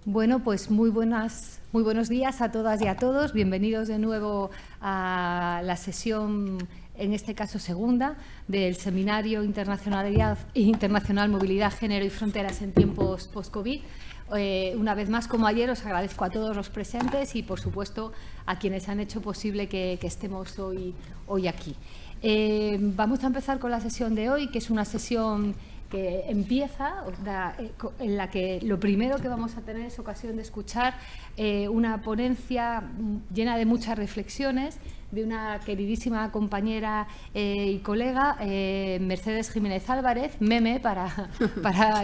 Bueno, pues muy buenos días a todas y a todos. Bienvenidos de nuevo a la sesión, en este caso segunda, del Seminario Internacional Movilidad, Género y Fronteras en tiempos post-COVID. Una vez más, como ayer, os agradezco a todos los presentes y, por supuesto, a quienes han hecho posible que estemos hoy aquí. Vamos a empezar con la sesión de hoy, que es una sesión que empieza, en la que lo primero que vamos a tener es ocasión de escuchar una ponencia llena de muchas reflexiones de una queridísima compañera y colega, Mercedes Jiménez Álvarez, Meme para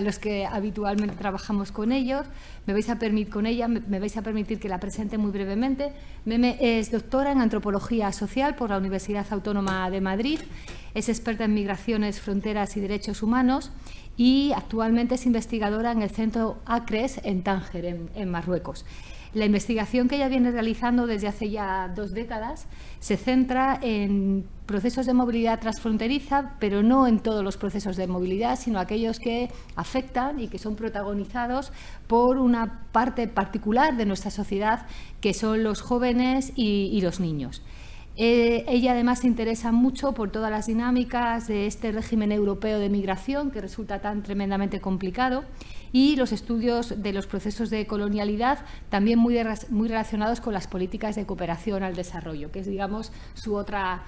los que habitualmente trabajamos con ellos. Me vais a permitir que la presente muy brevemente. Meme es doctora en Antropología Social por la Universidad Autónoma de Madrid, es experta en migraciones, fronteras y derechos humanos y actualmente es investigadora en el Centro ACRES en Tánger, en Marruecos. La investigación que ella viene realizando desde hace ya 2 décadas se centra en procesos de movilidad transfronteriza, pero no en todos los procesos de movilidad, sino aquellos que afectan y que son protagonizados por una parte particular de nuestra sociedad, que son los jóvenes y los niños. Ella además se interesa mucho por todas las dinámicas de este régimen europeo de migración que resulta tan tremendamente complicado y los estudios de los procesos de colonialidad también muy relacionados con las políticas de cooperación al desarrollo, que es, digamos, su otra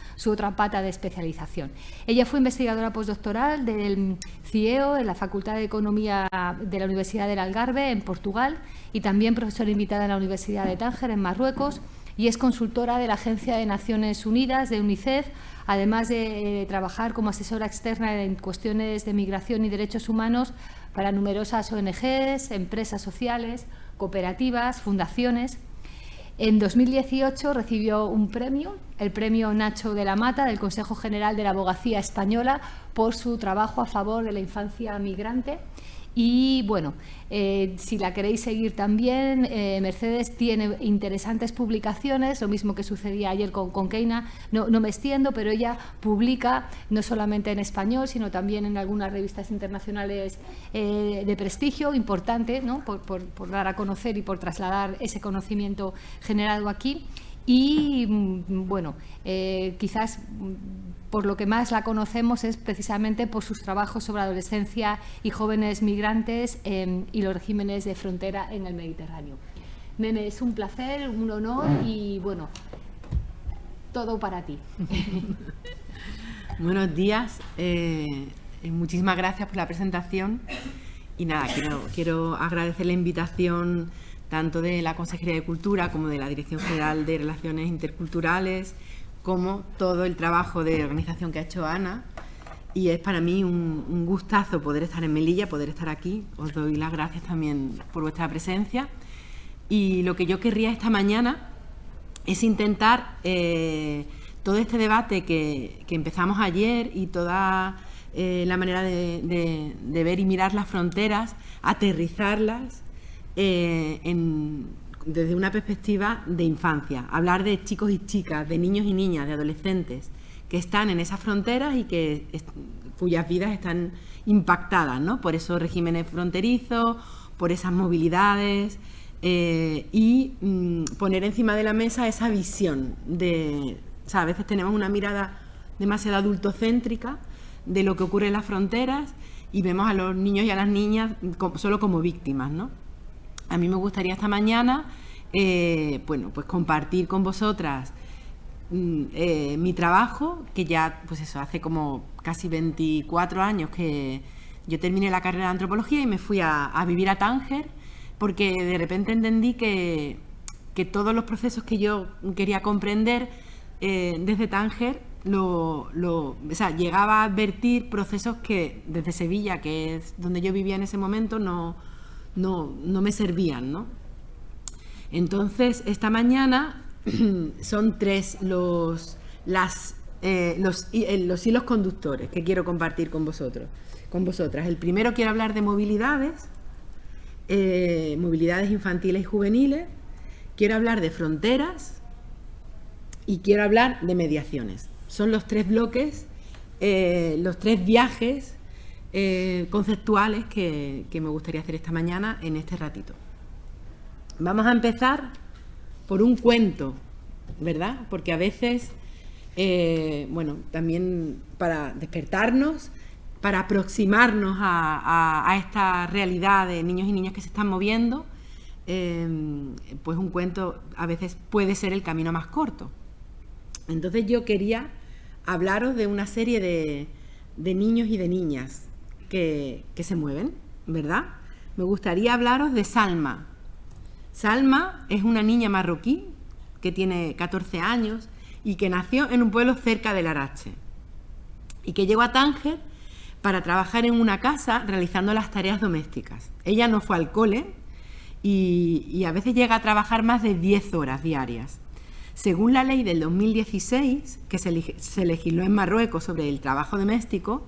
pata de especialización. Ella fue investigadora postdoctoral del CIEO en la Facultad de Economía de la Universidad del Algarve en Portugal y también profesora invitada en la Universidad de Tánger en Marruecos, y es consultora de la Agencia de Naciones Unidas, de UNICEF, además de trabajar como asesora externa en cuestiones de migración y derechos humanos para numerosas ONGs, empresas sociales, cooperativas, fundaciones. En 2018 recibió un premio, el Premio Nacho de la Mata, del Consejo General de la Abogacía Española, por su trabajo a favor de la infancia migrante. Y bueno, si la queréis seguir también, Mercedes tiene interesantes publicaciones, lo mismo que sucedía ayer con Keina, no me extiendo, pero ella publica no solamente en español, sino también en algunas revistas internacionales de prestigio, importante, ¿no? por dar a conocer y por trasladar ese conocimiento generado aquí. Y bueno, quizás por lo que más la conocemos es precisamente por sus trabajos sobre adolescencia y jóvenes migrantes y los regímenes de frontera en el Mediterráneo. Meme, es un placer, un honor y bueno, todo para ti. Buenos días, muchísimas gracias por la presentación y nada, quiero agradecer la invitación tanto de la Consejería de Cultura como de la Dirección General de Relaciones Interculturales, como todo el trabajo de organización que ha hecho Ana. Y es para mí un gustazo poder estar en Melilla, poder estar aquí. Os doy las gracias también por vuestra presencia. Y lo que yo querría esta mañana es intentar todo este debate que empezamos ayer y toda la manera de ver y mirar las fronteras, aterrizarlas desde una perspectiva de infancia, hablar de chicos y chicas, de niños y niñas, de adolescentes que están en esas fronteras y cuyas vidas están impactadas, ¿no? Por esos regímenes fronterizos, por esas movilidades y poner encima de la mesa esa visión o sea, a veces tenemos una mirada demasiado adultocéntrica de lo que ocurre en las fronteras y vemos a los niños y a las niñas solo como víctimas, ¿no? A mí me gustaría esta mañana bueno, pues compartir con vosotras mi trabajo, que ya pues eso, hace como casi 24 años que yo terminé la carrera de antropología y me fui a vivir a Tánger, porque de repente entendí que todos los procesos que yo quería comprender desde Tánger o sea, llegaba a advertir procesos que desde Sevilla, que es donde yo vivía en ese momento, no me servían, ¿no? Entonces, esta mañana son 3 los hilos conductores que quiero compartir con vosotras. El primero, quiero hablar de movilidades infantiles y juveniles, quiero hablar de fronteras y quiero hablar de mediaciones. Son los 3 bloques, los 3 viajes conceptuales que me gustaría hacer esta mañana en este ratito. Vamos a empezar por un cuento, ¿verdad? Porque a veces, bueno, también para despertarnos, para aproximarnos a esta realidad de niños y niñas que se están moviendo, pues un cuento a veces puede ser el camino más corto. Entonces yo quería hablaros de una serie de niños y de niñas que se mueven, ¿verdad? Me gustaría hablaros de Salma. Salma es una niña marroquí que tiene 14 años y que nació en un pueblo cerca de Larache y que llegó a Tánger para trabajar en una casa realizando las tareas domésticas. Ella no fue al cole y a veces llega a trabajar más de 10 horas diarias. Según la ley del 2016, que se legisló en Marruecos sobre el trabajo doméstico,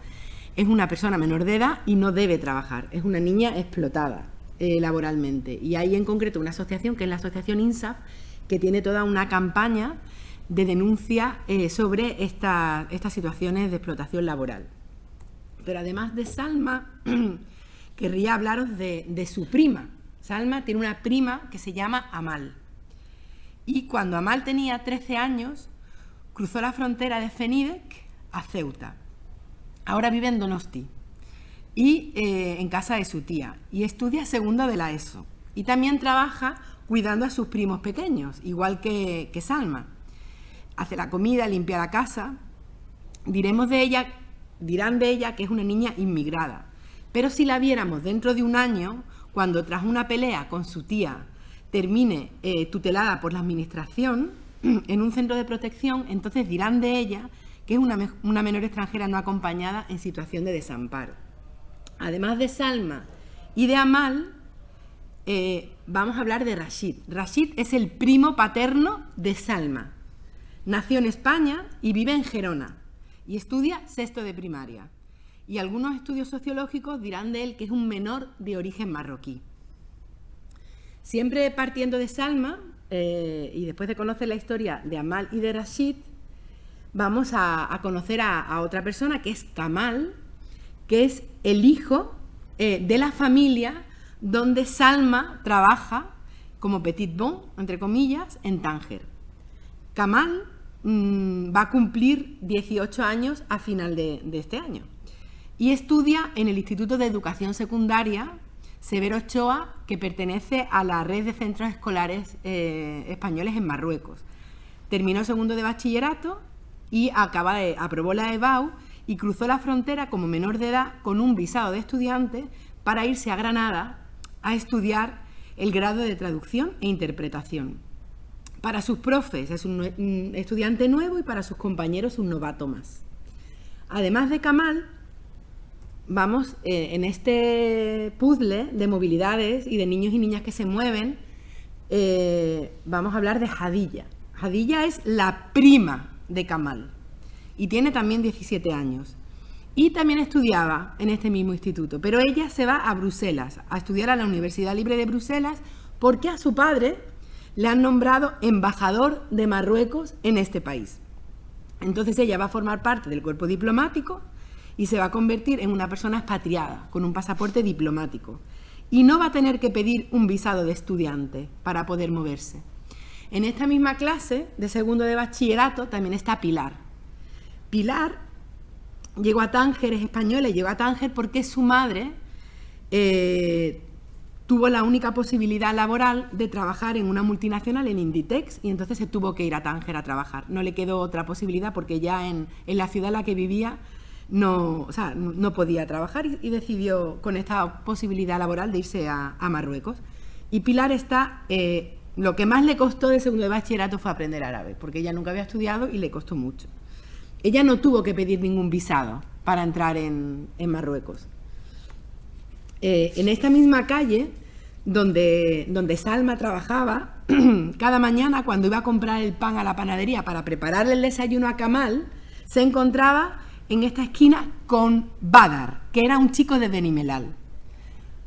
es una persona menor de edad y no debe trabajar. Es una niña explotada laboralmente. Y hay en concreto una asociación, que es la asociación INSAF, que tiene toda una campaña de denuncia sobre estas situaciones de explotación laboral. Pero además de Salma, querría hablaros de su prima. Salma tiene una prima que se llama Amal. Y cuando Amal tenía 13 años, cruzó la frontera de Fenidek a Ceuta. Ahora vive en Donosti y en casa de su tía. Y estudia segundo de la ESO. Y también trabaja cuidando a sus primos pequeños, igual que Salma. Hace la comida, limpia la casa. Dirán de ella que es una niña inmigrada. Pero si la viéramos dentro de un año, cuando tras una pelea con su tía termine tutelada por la administración en un centro de protección, entonces dirán de ella que es una menor extranjera no acompañada en situación de desamparo. Además de Salma y de Amal, vamos a hablar de Rashid. Rashid es el primo paterno de Salma. Nació en España y vive en Gerona y estudia sexto de primaria. Y algunos estudios sociológicos dirán de él que es un menor de origen marroquí. Siempre partiendo de Salma, y después de conocer la historia de Amal y de Rashid, vamos a conocer a otra persona, que es Kamal, que es el hijo de la familia donde Salma trabaja como petit bon, entre comillas, en Tánger. Kamal va a cumplir 18 años a final de este año y estudia en el Instituto de Educación Secundaria Severo Ochoa, que pertenece a la red de centros escolares españoles en Marruecos. Terminó segundo de bachillerato y aprobó la EBAU y cruzó la frontera como menor de edad con un visado de estudiante para irse a Granada a estudiar el grado de traducción e interpretación. Para sus profes es un estudiante nuevo y para sus compañeros un novato más. Además de Kamal, vamos en este puzzle de movilidades y de niños y niñas que se mueven, vamos a hablar de Hadilla. Hadilla es la prima de Kamal y tiene también 17 años. Y también estudiaba en este mismo instituto, pero ella se va a Bruselas a estudiar a la Universidad Libre de Bruselas porque a su padre le han nombrado embajador de Marruecos en este país. Entonces ella va a formar parte del cuerpo diplomático y se va a convertir en una persona expatriada con un pasaporte diplomático y no va a tener que pedir un visado de estudiante para poder moverse. En esta misma clase de segundo de bachillerato también está Pilar. Pilar llegó a Tánger, es española y llegó a Tánger porque su madre tuvo la única posibilidad laboral de trabajar en una multinacional, en Inditex, y entonces se tuvo que ir a Tánger a trabajar. No le quedó otra posibilidad porque ya en la ciudad en la que vivía no podía trabajar y decidió con esta posibilidad laboral de irse a Marruecos. Y Pilar lo que más le costó de segundo de bachillerato fue aprender árabe, porque ella nunca había estudiado y le costó mucho. Ella no tuvo que pedir ningún visado para entrar en Marruecos. En esta misma calle donde Salma trabajaba, cada mañana cuando iba a comprar el pan a la panadería para prepararle el desayuno a Kamal, se encontraba en esta esquina con Badar, que era un chico de Benimelal.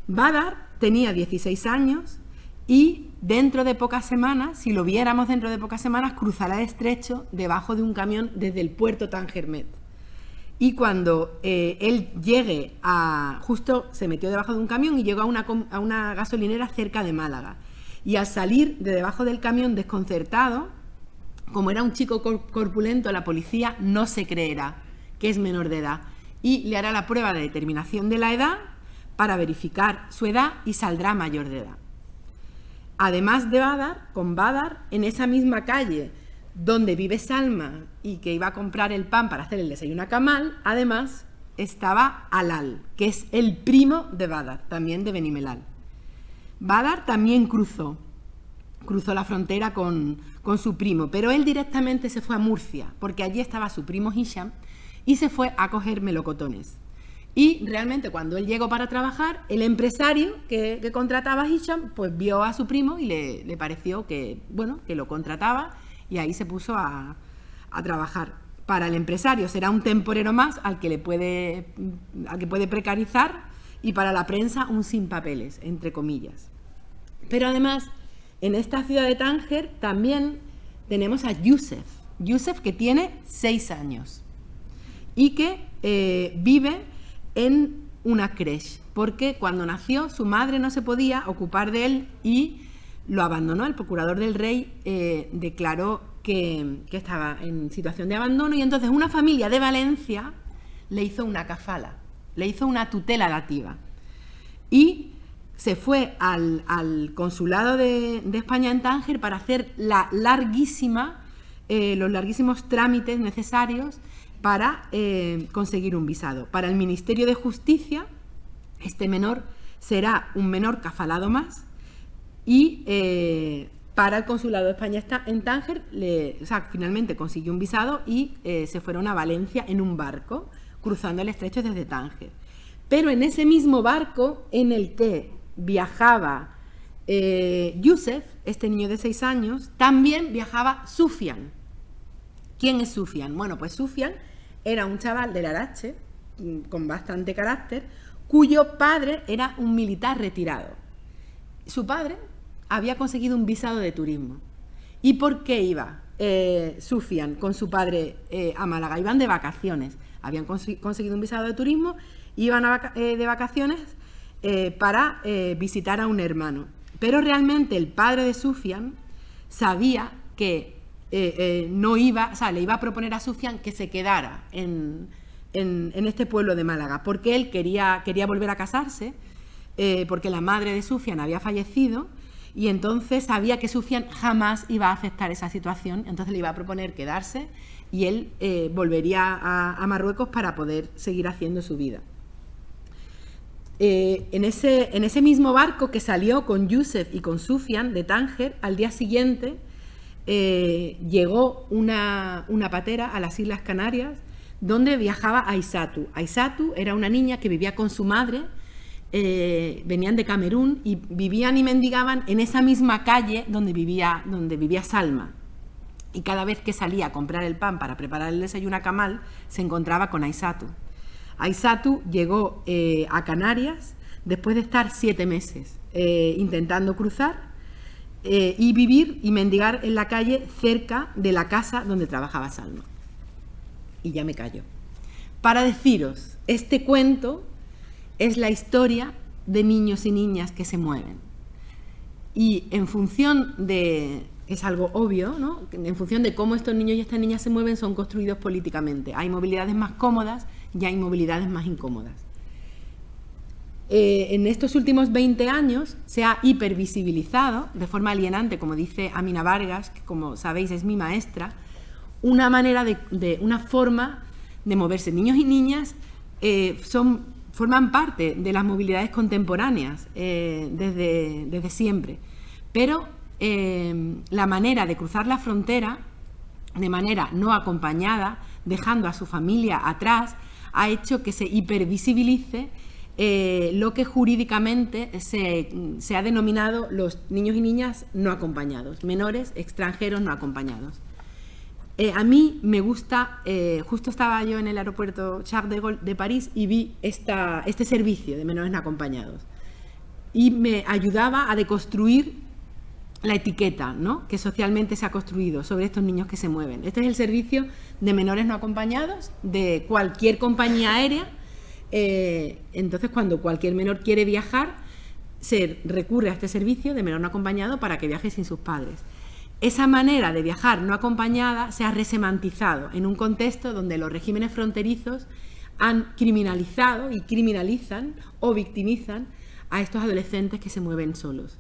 Badar tenía 16 años y dentro de pocas semanas, si lo viéramos dentro de pocas semanas, cruzará el estrecho debajo de un camión desde el puerto Tangermet. Y cuando él llegue justo se metió debajo de un camión y llegó a una gasolinera cerca de Málaga. y al salir de debajo del camión desconcertado, como era un chico corpulento, la policía no se creerá que es menor de edad y le hará la prueba de determinación de la edad para verificar su edad y saldrá mayor de edad. Además de Badar, con Badar, en esa misma calle donde vive Salma y que iba a comprar el pan para hacer el desayuno a Kamal, además estaba Alal, que es el primo de Badar, también de Benimelal. Badar también cruzó la frontera con su primo, pero él directamente se fue a Murcia, porque allí estaba su primo Hisham, y se fue a coger melocotones. Y realmente cuando él llegó para trabajar, el empresario que contrataba a Hisham, pues vio a su primo y le pareció que, bueno, que lo contrataba, y ahí se puso a trabajar. Para el empresario será un temporero más al que puede precarizar, y para la prensa un sin papeles, entre comillas. Pero además, en esta ciudad de Tánger también tenemos a Yusef. Yusef, que tiene 6 años y que vive en una creche, porque cuando nació su madre no se podía ocupar de él y lo abandonó. El procurador del rey declaró que estaba en situación de abandono, y entonces una familia de Valencia le hizo una kafala, le hizo una tutela dativa, y se fue al consulado de España en Tánger para hacer los larguísimos trámites necesarios para conseguir un visado. Para el Ministerio de Justicia, este menor será un menor kafalado más, y para el consulado de España en Tánger, finalmente consiguió un visado y se fueron a Valencia en un barco, cruzando el estrecho desde Tánger. Pero en ese mismo barco en el que viajaba Yusef, este niño de 6 años, también viajaba Sufian. ¿Quién es Sufian? Bueno, pues Sufian era un chaval del Arache, con bastante carácter, cuyo padre era un militar retirado. Su padre había conseguido un visado de turismo. ¿Y por qué iba Sufian con su padre a Málaga? Iban de vacaciones. Habían conseguido un visado de turismo, iban de vacaciones para visitar a un hermano. Pero realmente el padre de Sufian sabía que no iba, o sea, le iba a proponer a Sufian que se quedara en este pueblo de Málaga, porque él quería volver a casarse, porque la madre de Sufian había fallecido, y entonces sabía que Sufian jamás iba a aceptar esa situación. Entonces le iba a proponer quedarse, y él volvería a Marruecos para poder seguir haciendo su vida. En ese mismo barco que salió con Yusef y con Sufian de Tánger, al día siguiente llegó una patera a las Islas Canarias, donde viajaba Aisatu. Aisatu era una niña que vivía con su madre, venían de Camerún y vivían y mendigaban en esa misma calle donde vivía Salma. Y cada vez que salía a comprar el pan para preparar el desayuno a Kamal, se encontraba con Aisatu. Aisatu llegó a Canarias después de estar 7 meses intentando cruzar y vivir y mendigar en la calle cerca de la casa donde trabajaba Salma. Y ya me callo. Para deciros, este cuento es la historia de niños y niñas que se mueven. Y en función de... es algo obvio, ¿no? En función de cómo estos niños y estas niñas se mueven, son construidos políticamente. Hay movilidades más cómodas y hay movilidades más incómodas. En estos últimos 20 años se ha hipervisibilizado, de forma alienante, como dice Amina Vargas, que como sabéis es mi maestra, una forma de moverse. Niños y niñas forman parte de las movilidades contemporáneas desde siempre, pero la manera de cruzar la frontera de manera no acompañada, dejando a su familia atrás, ha hecho que se hipervisibilice lo que jurídicamente se ha denominado los niños y niñas no acompañados, menores extranjeros no acompañados. A mí me gusta, justo estaba yo en el aeropuerto Charles de Gaulle de París y vi este servicio de menores no acompañados, y me ayudaba a deconstruir la etiqueta, ¿no?, que socialmente se ha construido sobre estos niños que se mueven. Este es el servicio de menores no acompañados de cualquier compañía aérea. Entonces, cuando cualquier menor quiere viajar, se recurre a este servicio de menor no acompañado para que viaje sin sus padres. Esa manera de viajar no acompañada se ha resemantizado en un contexto donde los regímenes fronterizos han criminalizado y criminalizan o victimizan a estos adolescentes que se mueven solos.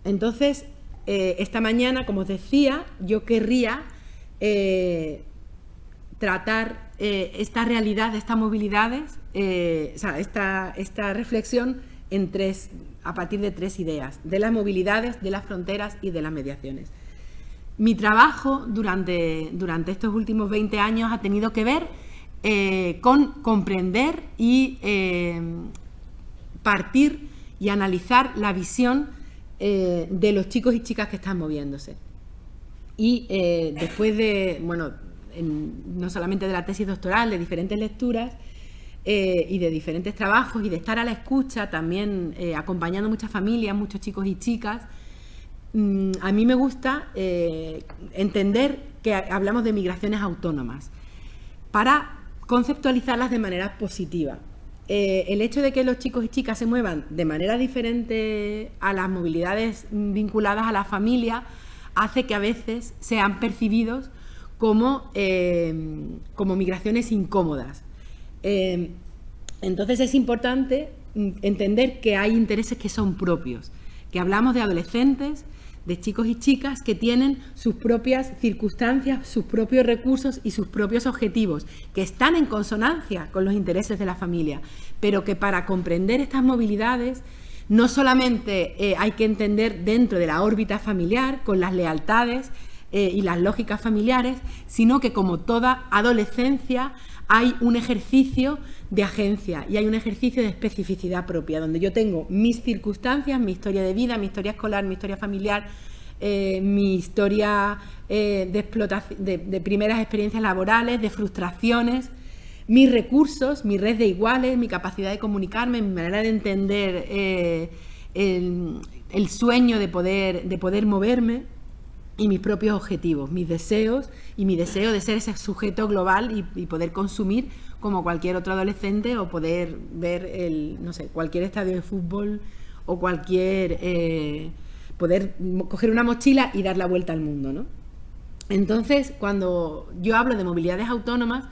Entonces, esta mañana, como os decía, yo querría tratar esta realidad de estas movilidades, esta reflexión a partir de 3 ideas: de las movilidades, de las fronteras y de las mediaciones. Mi trabajo durante estos últimos 20 años ha tenido que ver con comprender y partir y analizar la visión de los chicos y chicas que están moviéndose. Y después de, no solamente de la tesis doctoral, de diferentes lecturas y de diferentes trabajos y de estar a la escucha también, acompañando muchas familias, muchos chicos y chicas, a mí me gusta entender que hablamos de migraciones autónomas para conceptualizarlas de manera positiva. El hecho de que los chicos y chicas se muevan de manera diferente a las movilidades vinculadas a la familia hace que a veces sean percibidos como migraciones incómodas. Entonces es importante entender que hay intereses que son propios, que hablamos de adolescentes, de chicos y chicas que tienen sus propias circunstancias, sus propios recursos y sus propios objetivos, que están en consonancia con los intereses de la familia, pero que para comprender estas movilidades no solamente hay que entender dentro de la órbita familiar, con las lealtades y las lógicas familiares, sino que como toda adolescencia hay un ejercicio de agencia y hay un ejercicio de especificidad propia, donde yo tengo mis circunstancias, mi historia de vida, mi historia escolar, mi historia familiar, mi historia de primeras experiencias laborales, de frustraciones, mis recursos, mi red de iguales, mi capacidad de comunicarme, mi manera de entender el sueño de poder moverme, y mis propios objetivos, mis deseos y mi deseo de ser ese sujeto global y poder consumir como cualquier otro adolescente, o poder ver cualquier estadio de fútbol o poder coger una mochila y dar la vuelta al mundo, ¿no? Entonces, cuando yo hablo de movilidades autónomas,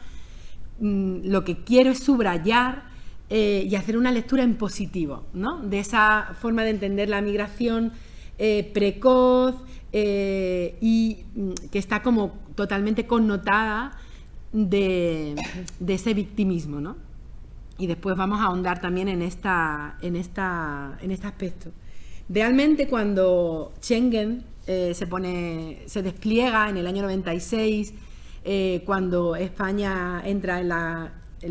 lo que quiero es subrayar y hacer una lectura en positivo, ¿no? De esa forma de entender la migración precoz, y que está como totalmente connotada de ese victimismo, ¿no? Y después vamos a ahondar también en este aspecto. Realmente, cuando Schengen se despliega en el año 96, cuando España entra en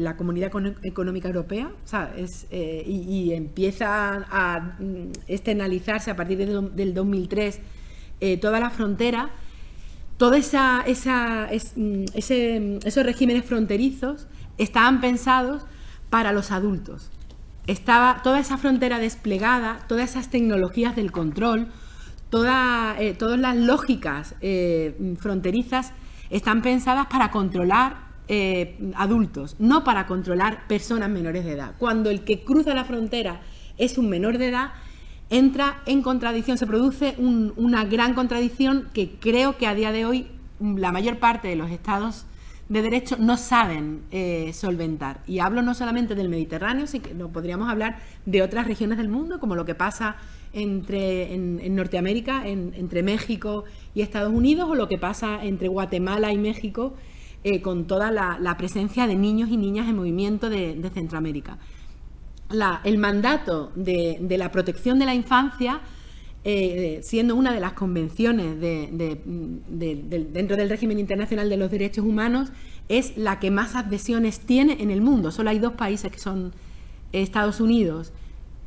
la Comunidad Económica Europea, ¿sabes? Y empieza a externalizarse a partir del 2003 toda la frontera, todos esos regímenes fronterizos estaban pensados para los adultos. Estaba toda esa frontera desplegada, todas esas tecnologías del control, todas las lógicas fronterizas están pensadas para controlar adultos, no para controlar personas menores de edad. Cuando el que cruza la frontera es un menor de edad, entra en contradicción, se produce una gran contradicción que creo que a día de hoy la mayor parte de los estados de derecho no saben solventar. Y hablo no solamente del Mediterráneo, sino que podríamos hablar de otras regiones del mundo, como lo que pasa en Norteamérica, entre México y Estados Unidos, o lo que pasa entre Guatemala y México, con toda la presencia de niños y niñas en movimiento de Centroamérica. El mandato de la protección de la infancia, siendo una de las convenciones dentro del régimen internacional de los derechos humanos, es la que más adhesiones tiene en el mundo. Solo hay 2 países, que son Estados Unidos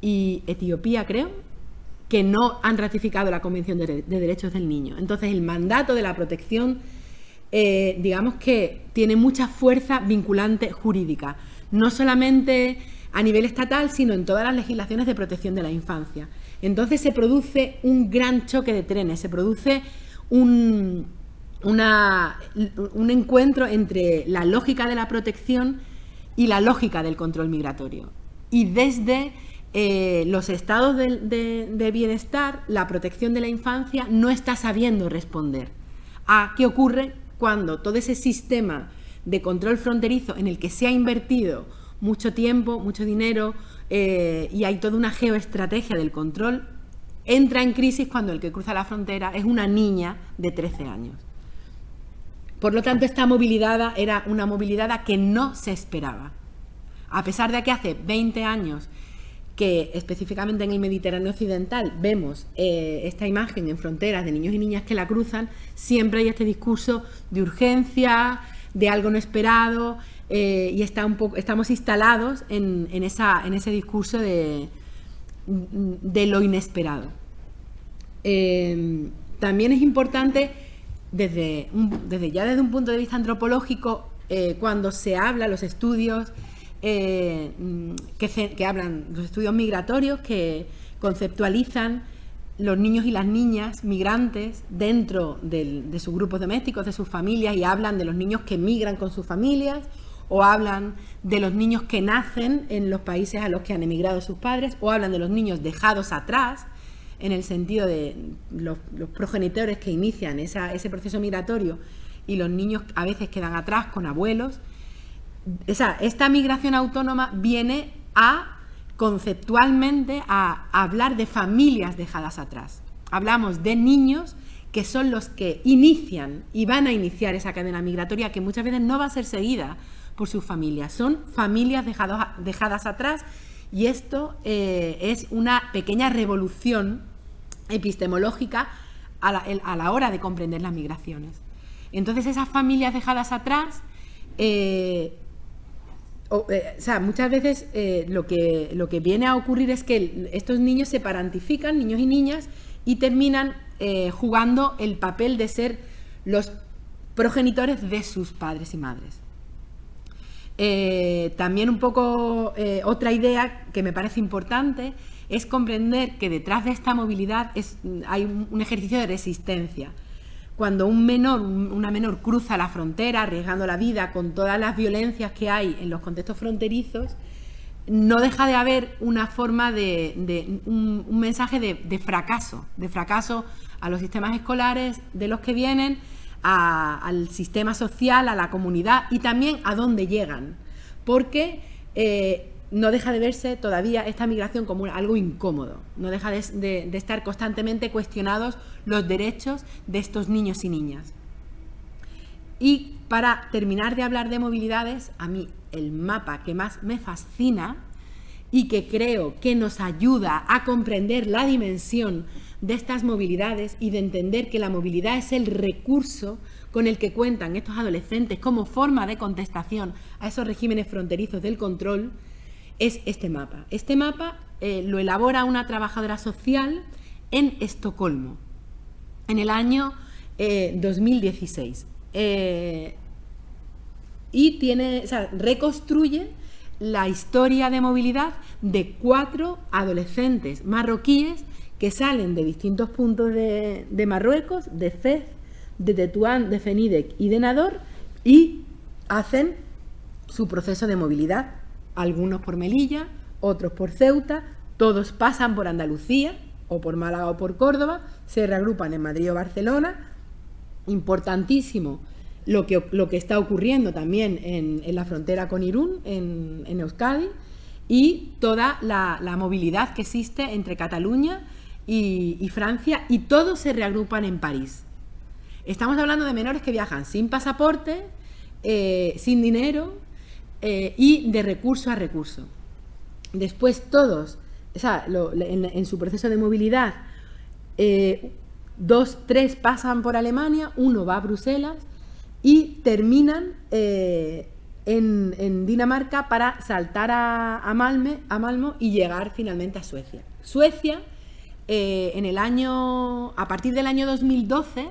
y Etiopía, creo, que no han ratificado la Convención de Derechos del Niño. Entonces, el mandato de la protección, digamos que tiene mucha fuerza vinculante jurídica, no solamente a nivel estatal, sino en todas las legislaciones de protección de la infancia. Entonces se produce un gran choque de trenes, se produce un encuentro entre la lógica de la protección y la lógica del control migratorio. Y desde los estados de bienestar, la protección de la infancia no está sabiendo responder a qué ocurre cuando todo ese sistema de control fronterizo en el que se ha invertido mucho tiempo, mucho dinero y hay toda una geoestrategia del control, entra en crisis cuando el que cruza la frontera es una niña de 13 años. Por lo tanto, esta movilidad era una movilidad que no se esperaba. A pesar de que hace 20 años que específicamente en el Mediterráneo occidental vemos esta imagen en fronteras de niños y niñas que la cruzan, siempre hay este discurso de urgencia, de algo no esperado, y estamos instalados en ese discurso de lo inesperado. También es importante, desde un punto de vista antropológico, cuando se habla, los estudios que hablan, los estudios migratorios que conceptualizan los niños y las niñas migrantes dentro de sus grupos domésticos, de sus familias, y hablan de los niños que migran con sus familias, o hablan de los niños que nacen en los países a los que han emigrado sus padres, o hablan de los niños dejados atrás, en el sentido de los progenitores que inician ese proceso migratorio, y los niños a veces quedan atrás con abuelos. Esta migración autónoma viene conceptualmente a hablar de familias dejadas atrás. Hablamos de niños que son los que inician y van a iniciar esa cadena migratoria, que muchas veces no va a ser seguida por sus familias. Son familias dejadas atrás, y esto es una pequeña revolución epistemológica a la hora de comprender las migraciones. Entonces, esas familias dejadas atrás, muchas veces lo que viene a ocurrir es que estos niños se parentifícan, niños y niñas, y terminan jugando el papel de ser los progenitores de sus padres y madres. También un poco otra idea que me parece importante es comprender que detrás de esta movilidad hay un ejercicio de resistencia. Cuando una menor cruza la frontera arriesgando la vida con todas las violencias que hay en los contextos fronterizos, no deja de haber una forma un mensaje de fracaso a los sistemas escolares de los que vienen, al sistema social, a la comunidad, y también a dónde llegan, porque no deja de verse todavía esta migración como algo incómodo, no deja de estar constantemente cuestionados los derechos de estos niños y niñas. Y para terminar de hablar de movilidades, a mí el mapa que más me fascina y que creo que nos ayuda a comprender la dimensión de estas movilidades y de entender que la movilidad es el recurso con el que cuentan estos adolescentes como forma de contestación a esos regímenes fronterizos del control, es este mapa. Este mapa lo elabora una trabajadora social en Estocolmo, en el año 2016. Y reconstruye la historia de movilidad de 4 adolescentes marroquíes que salen de distintos puntos de Marruecos, de Fez, de Tetuán, de Fenidec y de Nador, y hacen su proceso de movilidad. Algunos por Melilla, otros por Ceuta, todos pasan por Andalucía, o por Málaga o por Córdoba, se reagrupan en Madrid o Barcelona. Importantísimo lo que está ocurriendo también en la frontera con Irún, en Euskadi, y toda la movilidad que existe entre Cataluña y Francia, y todos se reagrupan en París. Estamos hablando de menores que viajan sin pasaporte, sin dinero, y de recurso a recurso. Después todos, en su proceso de movilidad, 2, 3 pasan por Alemania, 1 va a Bruselas y terminan en Dinamarca para saltar a Malmö y llegar finalmente a Suecia. Suecia, a partir del año 2012,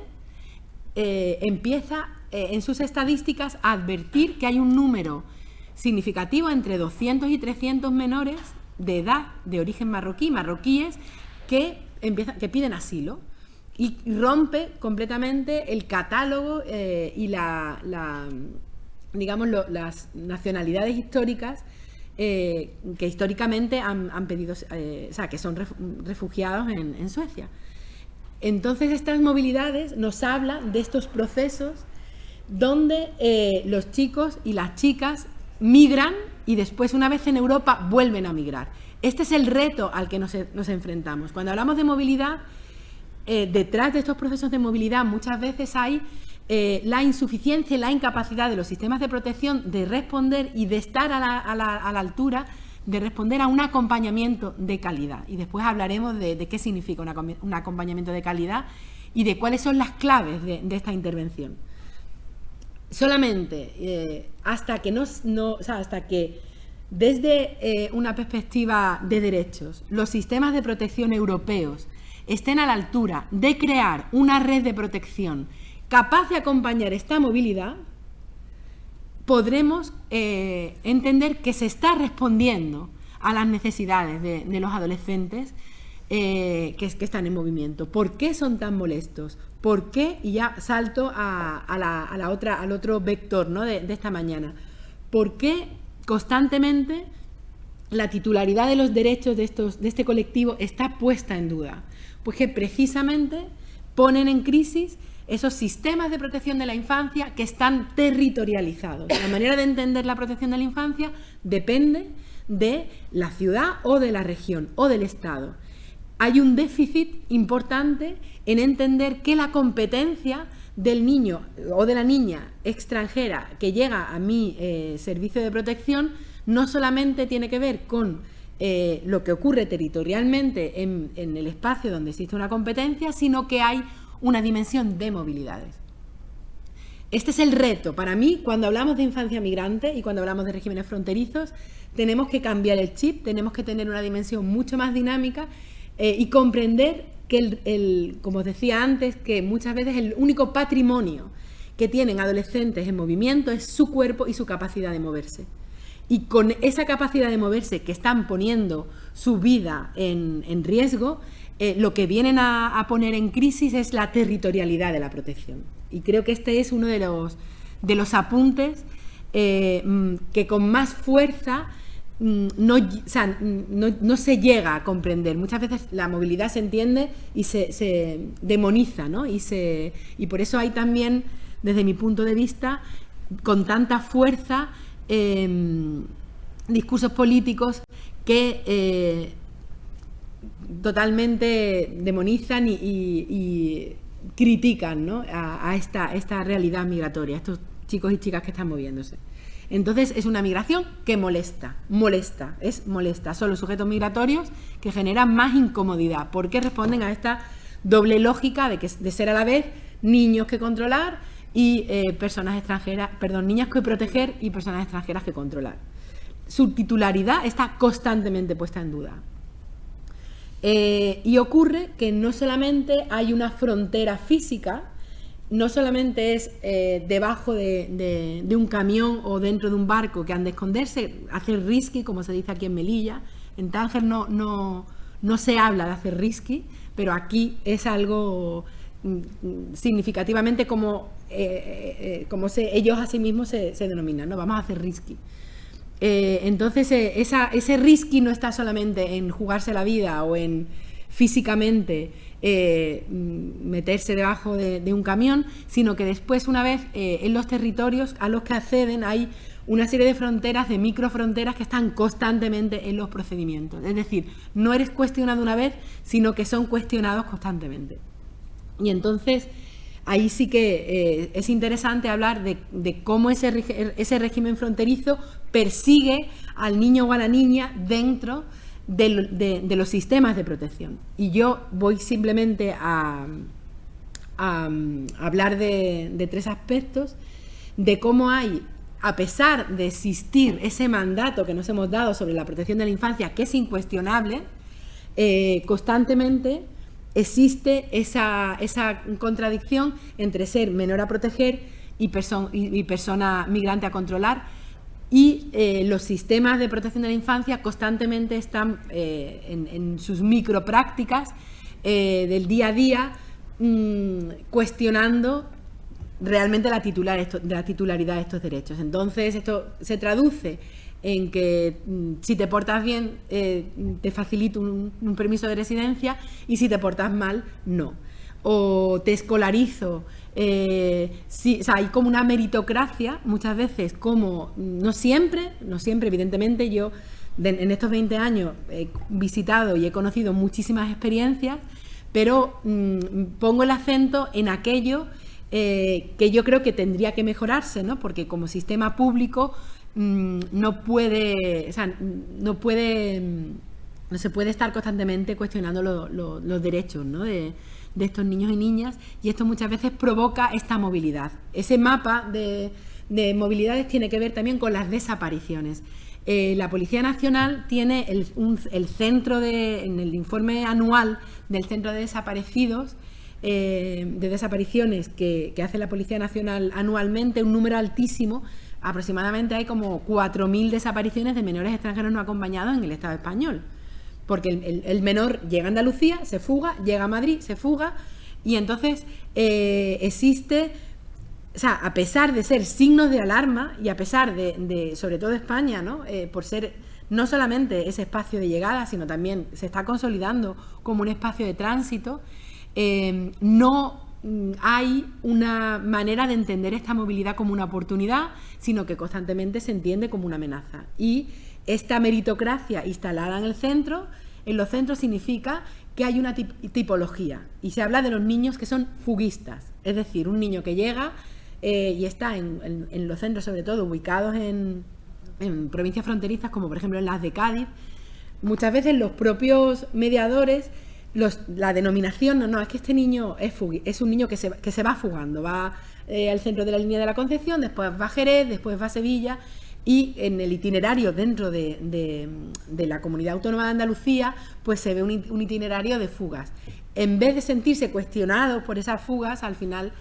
empieza en sus estadísticas a advertir que hay un número significativo, entre 200 y 300 menores de edad de origen marroquíes que piden asilo, y rompe completamente el catálogo y las nacionalidades históricas que históricamente han pedido, o sea, que son refugiados en Suecia. Entonces, estas movilidades nos hablan de estos procesos donde los chicos y las chicas migran y después, una vez en Europa, vuelven a migrar. Este es el reto al que nos enfrentamos. Cuando hablamos de movilidad, detrás de estos procesos de movilidad muchas veces hay la insuficiencia y la incapacidad de los sistemas de protección de responder y de estar a la altura de responder a un acompañamiento de calidad. Y después hablaremos de qué significa un acompañamiento de calidad y de cuáles son las claves de esta intervención. Solamente hasta que desde una perspectiva de derechos los sistemas de protección europeos estén a la altura de crear una red de protección capaz de acompañar esta movilidad, podremos entender que se está respondiendo a las necesidades de los adolescentes que están en movimiento. ¿Por qué son tan molestos? ¿Por qué? Y ya salto al otro vector, ¿no?, de esta mañana. ¿Por qué constantemente la titularidad de los derechos de este colectivo está puesta en duda? Pues que precisamente ponen en crisis esos sistemas de protección de la infancia que están territorializados. La manera de entender la protección de la infancia depende de la ciudad o de la región o del Estado. Hay un déficit importante en entender que la competencia del niño o de la niña extranjera que llega a mi servicio de protección no solamente tiene que ver con lo que ocurre territorialmente en el espacio donde existe una competencia, sino que hay una dimensión de movilidades. Este es el reto. Para mí, cuando hablamos de infancia migrante y cuando hablamos de regímenes fronterizos, tenemos que cambiar el chip, tenemos que tener una dimensión mucho más dinámica y comprender que, como os decía antes, que muchas veces el único patrimonio que tienen adolescentes en movimiento es su cuerpo y su capacidad de moverse. Y con esa capacidad de moverse que están poniendo su vida en riesgo, lo que vienen a poner en crisis es la territorialidad de la protección. Y creo que este es uno de los apuntes que con más fuerza no se llega a comprender. Muchas veces la movilidad se entiende y se demoniza, ¿no? Y por eso hay también, desde mi punto de vista, con tanta fuerza, discursos políticos que totalmente demonizan y critican, ¿no?, a esta realidad migratoria, a estos chicos y chicas que están moviéndose. Entonces es una migración que molesta. Son los sujetos migratorios que generan más incomodidad porque responden a esta doble lógica de ser a la vez niños que controlar y niñas que proteger y personas extranjeras que controlar. Su titularidad está constantemente puesta en duda. Y ocurre que no solamente hay una frontera física, no solamente es debajo de un camión o dentro de un barco que han de esconderse, hacer risky, como se dice aquí en Melilla. En Tánger no se habla de hacer risky, pero aquí es algo significativamente como ellos a sí mismos se denominan, ¿no? Vamos a hacer risky. Entonces ese risky no está solamente en jugarse la vida o en físicamente meterse debajo de un camión, sino que después, una vez en los territorios a los que acceden, hay una serie de fronteras, de microfronteras que están constantemente en los procedimientos. Es decir, no eres cuestionado una vez, sino que son cuestionados constantemente. Y entonces ahí sí que es interesante hablar de cómo ese régimen fronterizo persigue al niño o a la niña dentro de los sistemas de protección. Y yo voy simplemente a hablar de tres aspectos, de cómo hay, a pesar de existir ese mandato que nos hemos dado sobre la protección de la infancia, que es incuestionable, constantemente existe esa contradicción entre ser menor a proteger y persona migrante a controlar, y los sistemas de protección de la infancia constantemente están en sus microprácticas del día a día cuestionando realmente la titularidad de estos derechos. Entonces, esto se traduce en que si te portas bien te facilito un permiso de residencia y si te portas mal, no. O te escolarizo. Sí, o sea, hay como una meritocracia muchas veces, como no siempre, evidentemente yo en estos 20 años he visitado y he conocido muchísimas experiencias, pero pongo el acento en aquello que yo creo que tendría que mejorarse, ¿no? Porque como sistema público no se puede estar constantemente cuestionando los derechos, ¿no? de estos niños y niñas, y esto muchas veces provoca esta movilidad. Ese mapa de movilidades tiene que ver también con las desapariciones. La Policía Nacional tiene el centro en el informe anual del Centro de Desaparecidos, de desapariciones que hace la Policía Nacional anualmente, un número altísimo. Aproximadamente hay como 4.000 desapariciones de menores extranjeros no acompañados en el Estado español. Porque el menor llega a Andalucía, se fuga, llega a Madrid, se fuga, y entonces existe, o sea, a pesar de ser signos de alarma y a pesar de sobre todo España, ¿no? Por ser no solamente ese espacio de llegada, sino también se está consolidando como un espacio de tránsito, no hay una manera de entender esta movilidad como una oportunidad, sino que constantemente se entiende como una amenaza. Y esta meritocracia instalada en los centros significa que hay una tipología. Y se habla de los niños que son fuguistas, es decir, un niño que llega y está en los centros, sobre todo ubicados en provincias fronterizas, como por ejemplo en las de Cádiz. Muchas veces los propios mediadores, la denominación, no, es que este niño es un niño que se va fugando, va al centro de la línea de la Concepción, después va a Jerez, después va a Sevilla, y en el itinerario dentro de la Comunidad Autónoma de Andalucía, pues se ve un itinerario de fugas. En vez de sentirse cuestionados por esas fugas, al final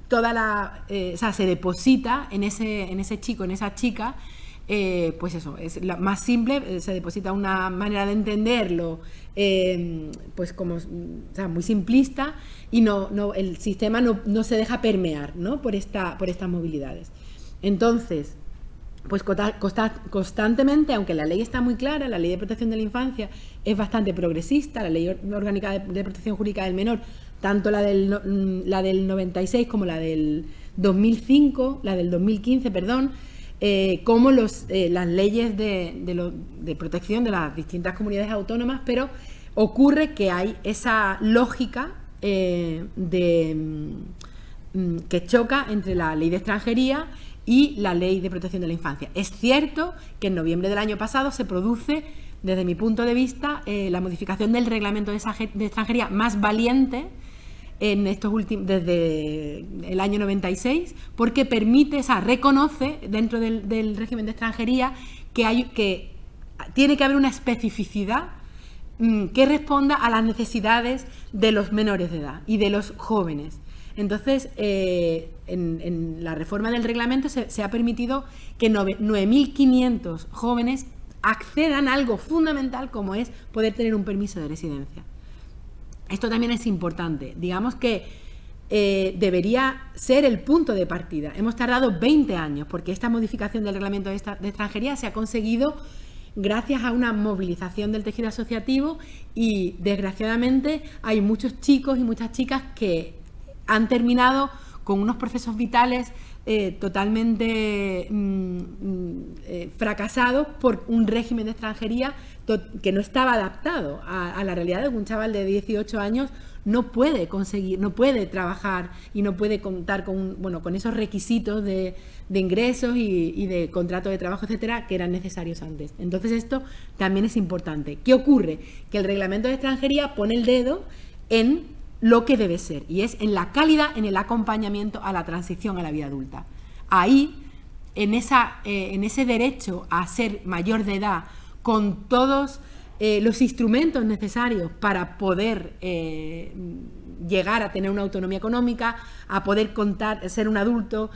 se deposita en ese chico, en esa chica, pues eso, es la más simple, se deposita una manera de entenderlo, pues como, o sea, muy simplista, y el sistema no se deja permear, ¿no? por estas movilidades. Entonces, pues constantemente, aunque la ley está muy clara, la Ley de Protección de la Infancia es bastante progresista, la Ley Orgánica de Protección Jurídica del Menor, tanto la del 96 como la del 2005, la del 2015, perdón, como las leyes de protección de las distintas comunidades autónomas, pero ocurre que hay esa lógica que choca entre la Ley de Extranjería y la Ley de Protección de la Infancia. Es cierto que en noviembre del año pasado se produce, desde mi punto de vista, la modificación del reglamento de extranjería más valiente desde el año 96, porque reconoce dentro del régimen de extranjería que tiene que haber una especificidad que responda a las necesidades de los menores de edad y de los jóvenes. Entonces, en la reforma del reglamento se ha permitido que 9.500 jóvenes accedan a algo fundamental como es poder tener un permiso de residencia. Esto también es importante. Digamos que debería ser el punto de partida. Hemos tardado 20 años porque esta modificación del reglamento de extranjería se ha conseguido gracias a una movilización del tejido asociativo, y desgraciadamente hay muchos chicos y muchas chicas que han terminado con unos procesos vitales totalmente fracasados por un régimen de extranjería que no estaba adaptado a la realidad de que un chaval de 18 años no puede trabajar y no puede contar con esos requisitos de ingresos y de contrato de trabajo, etcétera, que eran necesarios antes. Entonces esto también es importante. ¿Qué ocurre? Que el reglamento de extranjería pone el dedo en lo que debe ser, y es en la calidad, en el acompañamiento a la transición a la vida adulta. Ahí, en ese derecho a ser mayor de edad, con todos los instrumentos necesarios para poder llegar a tener una autonomía económica, a poder ser un adulto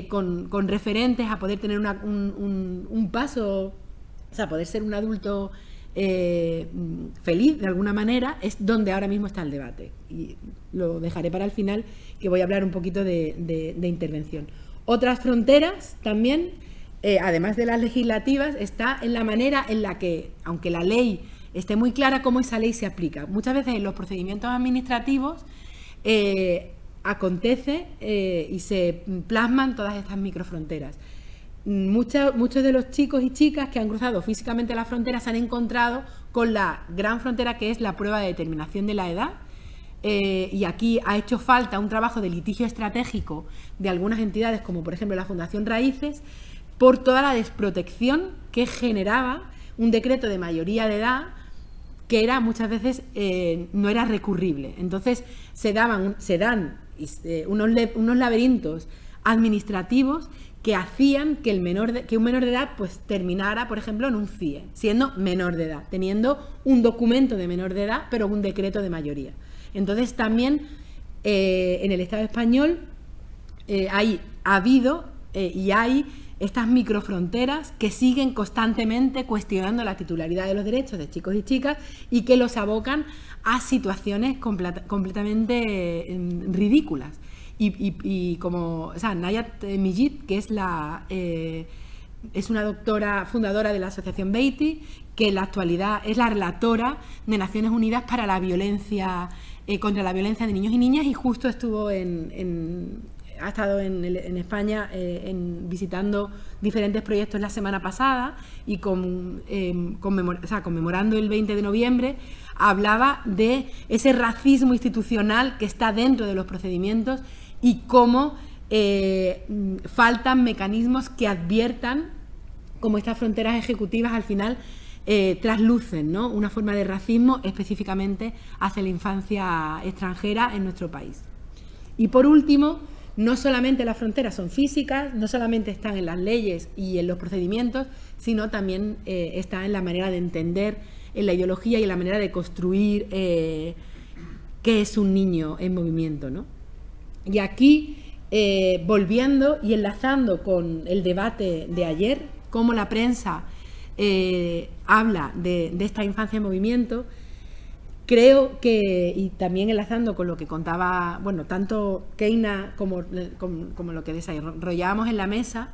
con referentes, a poder tener un paso, o sea, poder ser un adulto feliz de alguna manera, es donde ahora mismo está el debate. Y lo dejaré para el final, que voy a hablar un poquito de intervención. Otras fronteras también, además de las legislativas, está en la manera en la que, aunque la ley esté muy clara, cómo esa ley se aplica. Muchas veces en los procedimientos administrativos acontece y se plasman todas estas microfronteras. Muchos de los chicos y chicas que han cruzado físicamente la frontera se han encontrado con la gran frontera, que es la prueba de determinación de la edad, y aquí ha hecho falta un trabajo de litigio estratégico de algunas entidades, como por ejemplo la Fundación Raíces, por toda la desprotección que generaba un decreto de mayoría de edad que era muchas veces no era recurrible. Entonces se dan unos laberintos administrativos que hacían que un menor de edad pues terminara, por ejemplo, en un CIE, siendo menor de edad, teniendo un documento de menor de edad, pero un decreto de mayoría. Entonces también en el Estado español ha habido y hay estas microfronteras que siguen constantemente cuestionando la titularidad de los derechos de chicos y chicas y que los abocan a situaciones completamente ridículas. Y como, o sea, Nayat Mijit, que es una doctora fundadora de la Asociación Beatty, que en la actualidad es la relatora de Naciones Unidas para la violencia contra la violencia de niños y niñas, y justo estuvo ha estado en España visitando diferentes proyectos la semana pasada y conmemorando el 20 de noviembre, hablaba de ese racismo institucional que está dentro de los procedimientos y cómo faltan mecanismos que adviertan cómo estas fronteras ejecutivas al final traslucen, ¿no?, una forma de racismo específicamente hacia la infancia extranjera en nuestro país. Y por último, no solamente las fronteras son físicas, no solamente están en las leyes y en los procedimientos, sino también está en la manera de entender, en la ideología y en la manera de construir qué es un niño en movimiento, ¿no? Y aquí, volviendo y enlazando con el debate de ayer, cómo la prensa habla de esta infancia en movimiento, creo que, y también enlazando con lo que contaba, bueno, tanto Keina como lo que desarrollábamos en la mesa,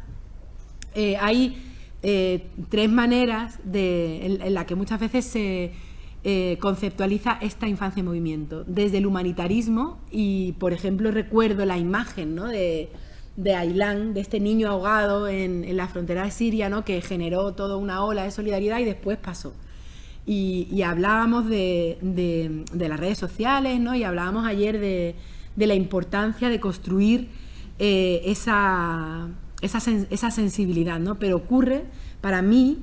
hay tres maneras en la que muchas veces se conceptualiza esta infancia en movimiento. Desde el humanitarismo, y por ejemplo recuerdo la imagen, ¿no?, de Aylan, de este niño ahogado en la frontera de Siria, ¿no?, que generó toda una ola de solidaridad y después pasó. Y hablábamos de las redes sociales, ¿no?, y hablábamos ayer de la importancia de construir esa sensibilidad, ¿no? Pero ocurre, para mí,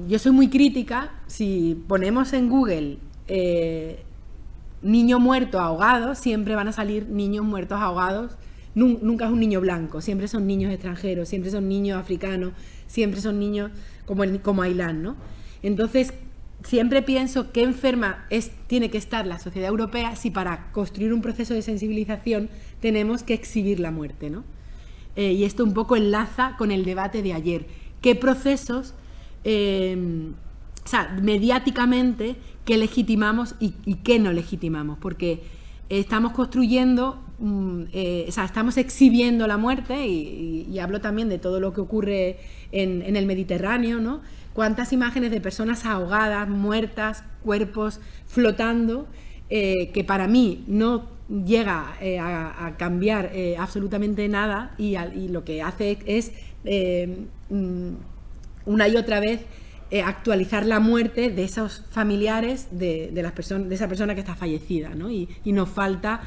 yo soy muy crítica. Si ponemos en Google niño muerto ahogado, siempre van a salir niños muertos ahogados. Nunca es un niño blanco, siempre son niños extranjeros, siempre son niños africanos, siempre son niños como Aylan, ¿no? Entonces, siempre pienso qué enferma tiene que estar la sociedad europea si para construir un proceso de sensibilización tenemos que exhibir la muerte, ¿no? Y esto un poco enlaza con el debate de ayer. ¿Qué procesos, mediáticamente, qué legitimamos y qué no legitimamos? Porque estamos construyendo, estamos exhibiendo la muerte y hablo también de todo lo que ocurre en el Mediterráneo, ¿no? Cuántas imágenes de personas ahogadas, muertas, cuerpos flotando, que para mí no llega a cambiar absolutamente nada y lo que hace es una y otra vez actualizar la muerte de esos familiares de esa persona que está fallecida, ¿no? Y nos falta,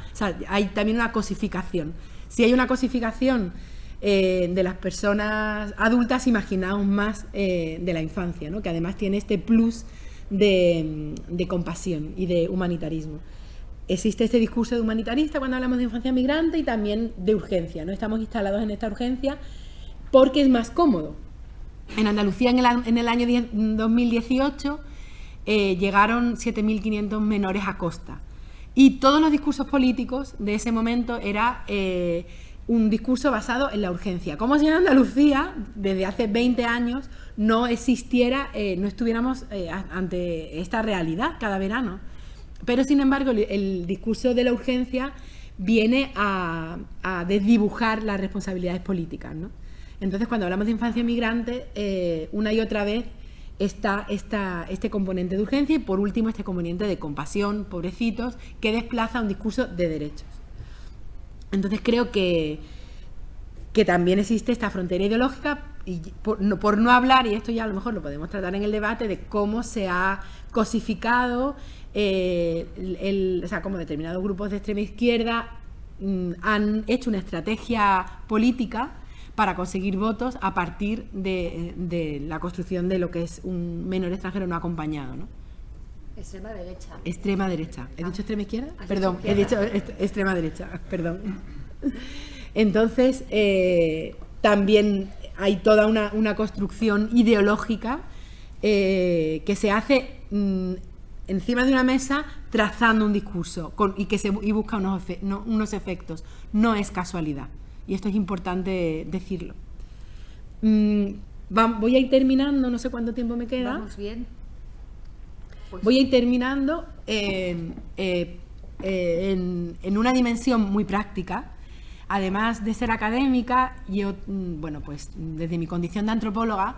hay también una cosificación. Si hay una cosificación de las personas adultas, imaginaos más de la infancia, ¿no?, que además tiene este plus de compasión y de humanitarismo. Existe este discurso de humanitarista cuando hablamos de infancia migrante y también de urgencia, ¿no? Estamos instalados en esta urgencia porque es más cómodo. En Andalucía, en el año 2018, llegaron 7.500 menores a Costa. Y todos los discursos políticos de ese momento era un discurso basado en la urgencia. Como si en Andalucía, desde hace 20 años, no existiera, no estuviéramos ante esta realidad cada verano. Pero, sin embargo, el discurso de la urgencia viene a desdibujar las responsabilidades políticas, ¿no? Entonces, cuando hablamos de infancia migrante, una y otra vez está este componente de urgencia y, por último, este componente de compasión, pobrecitos, que desplaza un discurso de derechos. Entonces, creo que también existe esta frontera ideológica, y por no hablar, y esto ya a lo mejor lo podemos tratar en el debate, de cómo se ha cosificado, o sea, cómo determinados grupos de extrema izquierda han hecho una estrategia política para conseguir votos a partir de la construcción de lo que es un menor extranjero no acompañado, ¿no? Extrema derecha. Extrema derecha. ¿He dicho extrema izquierda? Perdón, he dicho extrema derecha, perdón. Entonces, también hay toda una construcción ideológica que se hace encima de una mesa trazando un discurso y busca unos efectos. No es casualidad. Y esto es importante decirlo. Voy a ir terminando, no sé cuánto tiempo me queda. Vamos bien. Pues voy a ir terminando en una dimensión muy práctica. Además de ser académica, yo, bueno, pues desde mi condición de antropóloga,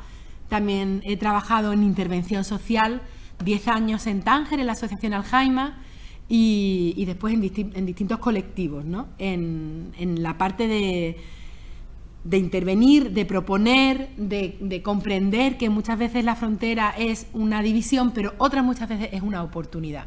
también he trabajado en intervención social 10 años en Tánger, en la Asociación Alzheimer, y después en distintos colectivos, ¿no? En la parte de intervenir, de proponer, de comprender que muchas veces la frontera es una división, pero otras muchas veces es una oportunidad.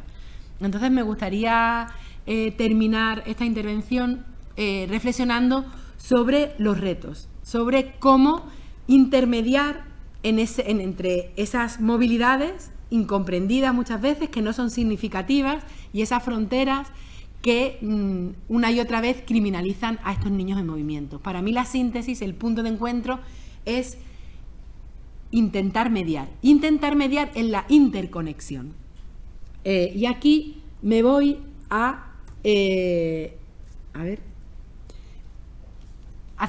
Entonces me gustaría terminar esta intervención reflexionando sobre los retos, sobre cómo intermediar entre esas movilidades incomprendidas muchas veces, que no son significativas, y esas fronteras que una y otra vez criminalizan a estos niños en movimiento. Para mí la síntesis, el punto de encuentro, es intentar mediar en la interconexión. Y aquí me voy a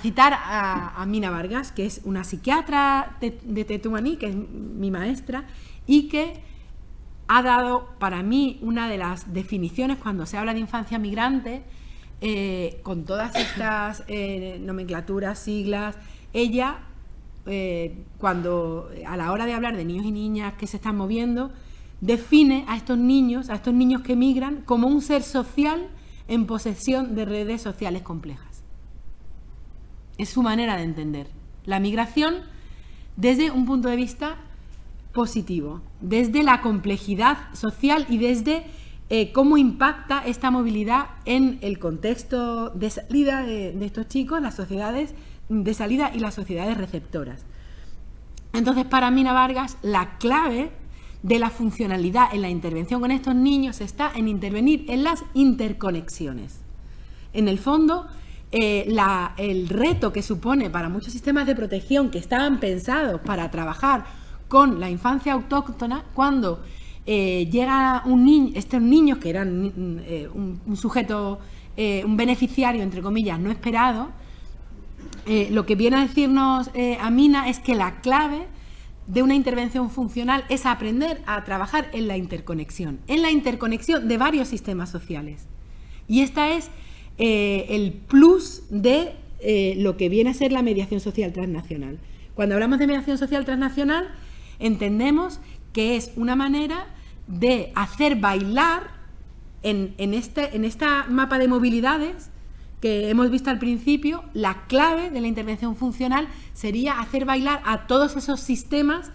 citar a Mina Vargas, que es una psiquiatra de Tetuaní, que es mi maestra, y que ha dado para mí una de las definiciones cuando se habla de infancia migrante, con todas estas nomenclaturas, siglas. Ella, cuando a la hora de hablar de niños y niñas que se están moviendo, define a estos niños que migran, como un ser social en posesión de redes sociales complejas. Es su manera de entender la migración desde un punto de vista positivo, desde la complejidad social y desde cómo impacta esta movilidad en el contexto de salida de estos chicos, las sociedades de salida y las sociedades receptoras. Entonces, para Mina Vargas, la clave de la funcionalidad en la intervención con estos niños está en intervenir en las interconexiones. En el fondo, el reto que supone para muchos sistemas de protección que estaban pensados para trabajar con la infancia autóctona, cuando llega estos niños que eran un sujeto, un beneficiario, entre comillas, no esperado, lo que viene a decirnos Amina es que la clave de una intervención funcional es aprender a trabajar en la interconexión de varios sistemas sociales. Y esta es el plus de lo que viene a ser la mediación social transnacional. Cuando hablamos de mediación social transnacional, entendemos que es una manera de hacer bailar en esta mapa de movilidades que hemos visto al principio. La clave de la intervención funcional sería hacer bailar a todos esos sistemas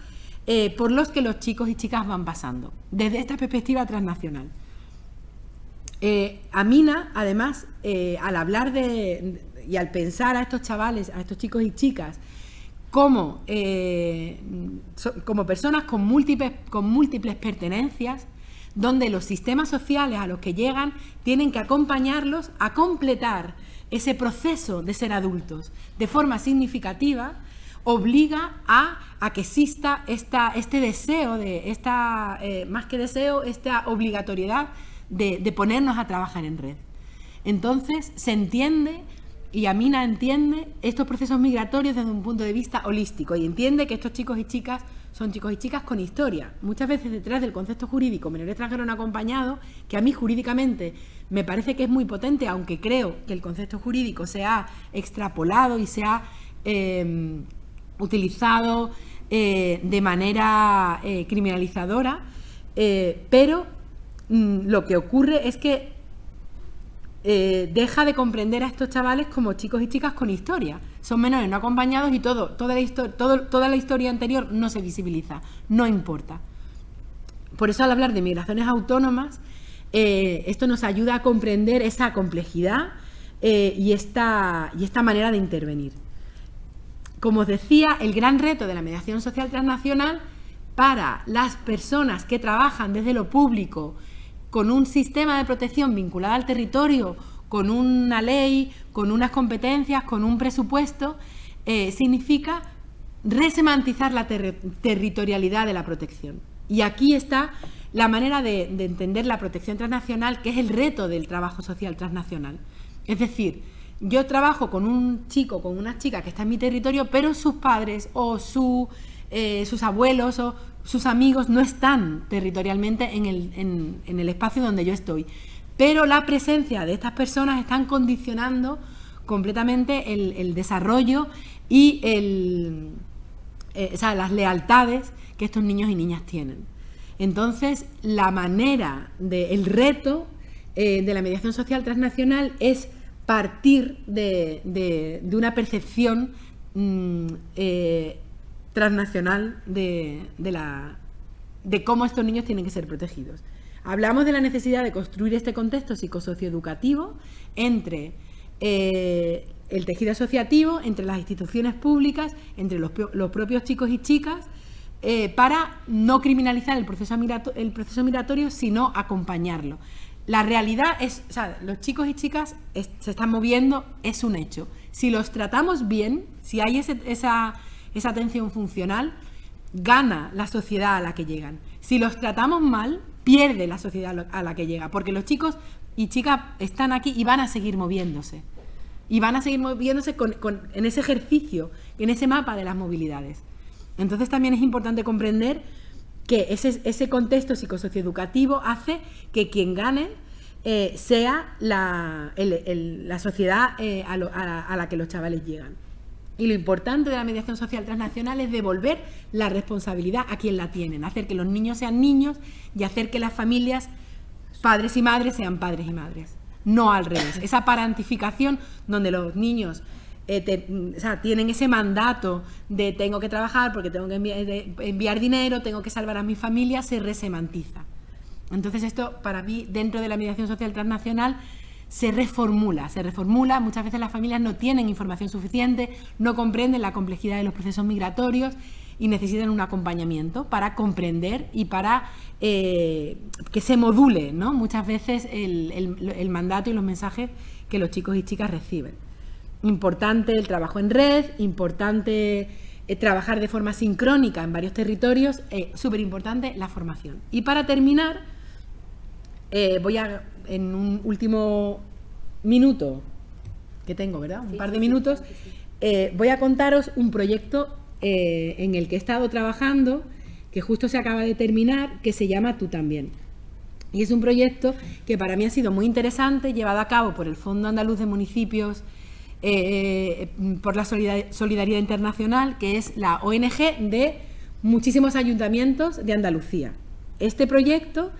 por los que los chicos y chicas van pasando, desde esta perspectiva transnacional. Amina, además, al hablar y al pensar a estos chavales, a estos chicos y chicas, como personas con múltiples pertenencias, donde los sistemas sociales a los que llegan tienen que acompañarlos a completar ese proceso de ser adultos de forma significativa, obliga a que exista este deseo, más que deseo, esta obligatoriedad de ponernos a trabajar en red. Entonces se entiende y Amina entiende estos procesos migratorios desde un punto de vista holístico y entiende que estos chicos y chicas son chicos y chicas con historia. Muchas veces detrás del concepto jurídico menor extranjero no acompañado, que a mí jurídicamente me parece que es muy potente, aunque creo que el concepto jurídico se ha extrapolado y se ha utilizado de manera criminalizadora, pero lo que ocurre es que deja de comprender a estos chavales como chicos y chicas con historia. Son menores no acompañados y toda la historia anterior no se visibiliza, no importa. Por eso, al hablar de migraciones autónomas, esto nos ayuda a comprender esa complejidad y esta manera de intervenir. Como os decía, el gran reto de la mediación social transnacional para las personas que trabajan desde lo público con un sistema de protección vinculado al territorio, con una ley, con unas competencias, con un presupuesto, significa resemantizar la territorialidad de la protección. Y aquí está la manera de entender la protección transnacional, que es el reto del trabajo social transnacional. Es decir, yo trabajo con un chico, con una chica que está en mi territorio, pero sus padres o sus abuelos o sus amigos no están territorialmente en el espacio donde yo estoy. Pero la presencia de estas personas están condicionando completamente el desarrollo y las lealtades que estos niños y niñas tienen. Entonces, el reto de la mediación social transnacional es partir de una percepción transnacional de cómo estos niños tienen que ser protegidos. Hablamos de la necesidad de construir este contexto psicosocioeducativo entre el tejido asociativo, entre las instituciones públicas, entre los propios chicos y chicas, para no criminalizar el proceso migratorio, sino acompañarlo. La realidad es, o sea, los chicos y chicas se están moviendo, es un hecho. Si los tratamos bien, si hay esa atención funcional, gana la sociedad a la que llegan. Si los tratamos mal, pierde la sociedad a la que llega, porque los chicos y chicas están aquí y van a seguir moviéndose. Y van a seguir moviéndose en ese ejercicio, en ese mapa de las movilidades. Entonces también es importante comprender que ese contexto psicosocioeducativo hace que quien gane sea la sociedad a la que los chavales llegan. Y lo importante de la mediación social transnacional es devolver la responsabilidad a quien la tienen, hacer que los niños sean niños y hacer que las familias, padres y madres, sean padres y madres. No al revés. Esa parantificación donde los niños tienen ese mandato de tengo que trabajar porque tengo que enviar dinero, tengo que salvar a mi familia, se resemantiza. Entonces esto, para mí, dentro de la mediación social transnacional, se reformula. Muchas veces las familias no tienen información suficiente, no comprenden la complejidad de los procesos migratorios y necesitan un acompañamiento para comprender y para que se module, ¿no?, muchas veces el mandato y los mensajes que los chicos y chicas reciben. Importante el trabajo en red, importante trabajar de forma sincrónica en varios territorios, súper importante la formación. Y para terminar, en un último minuto que tengo, ¿verdad? Un par de minutos, voy a contaros un proyecto en el que he estado trabajando, que justo se acaba de terminar, que se llama Tú también. Y es un proyecto que para mí ha sido muy interesante, llevado a cabo por el Fondo Andaluz de Municipios por la Solidaridad Internacional, que es la ONG de muchísimos ayuntamientos de Andalucía. Este proyecto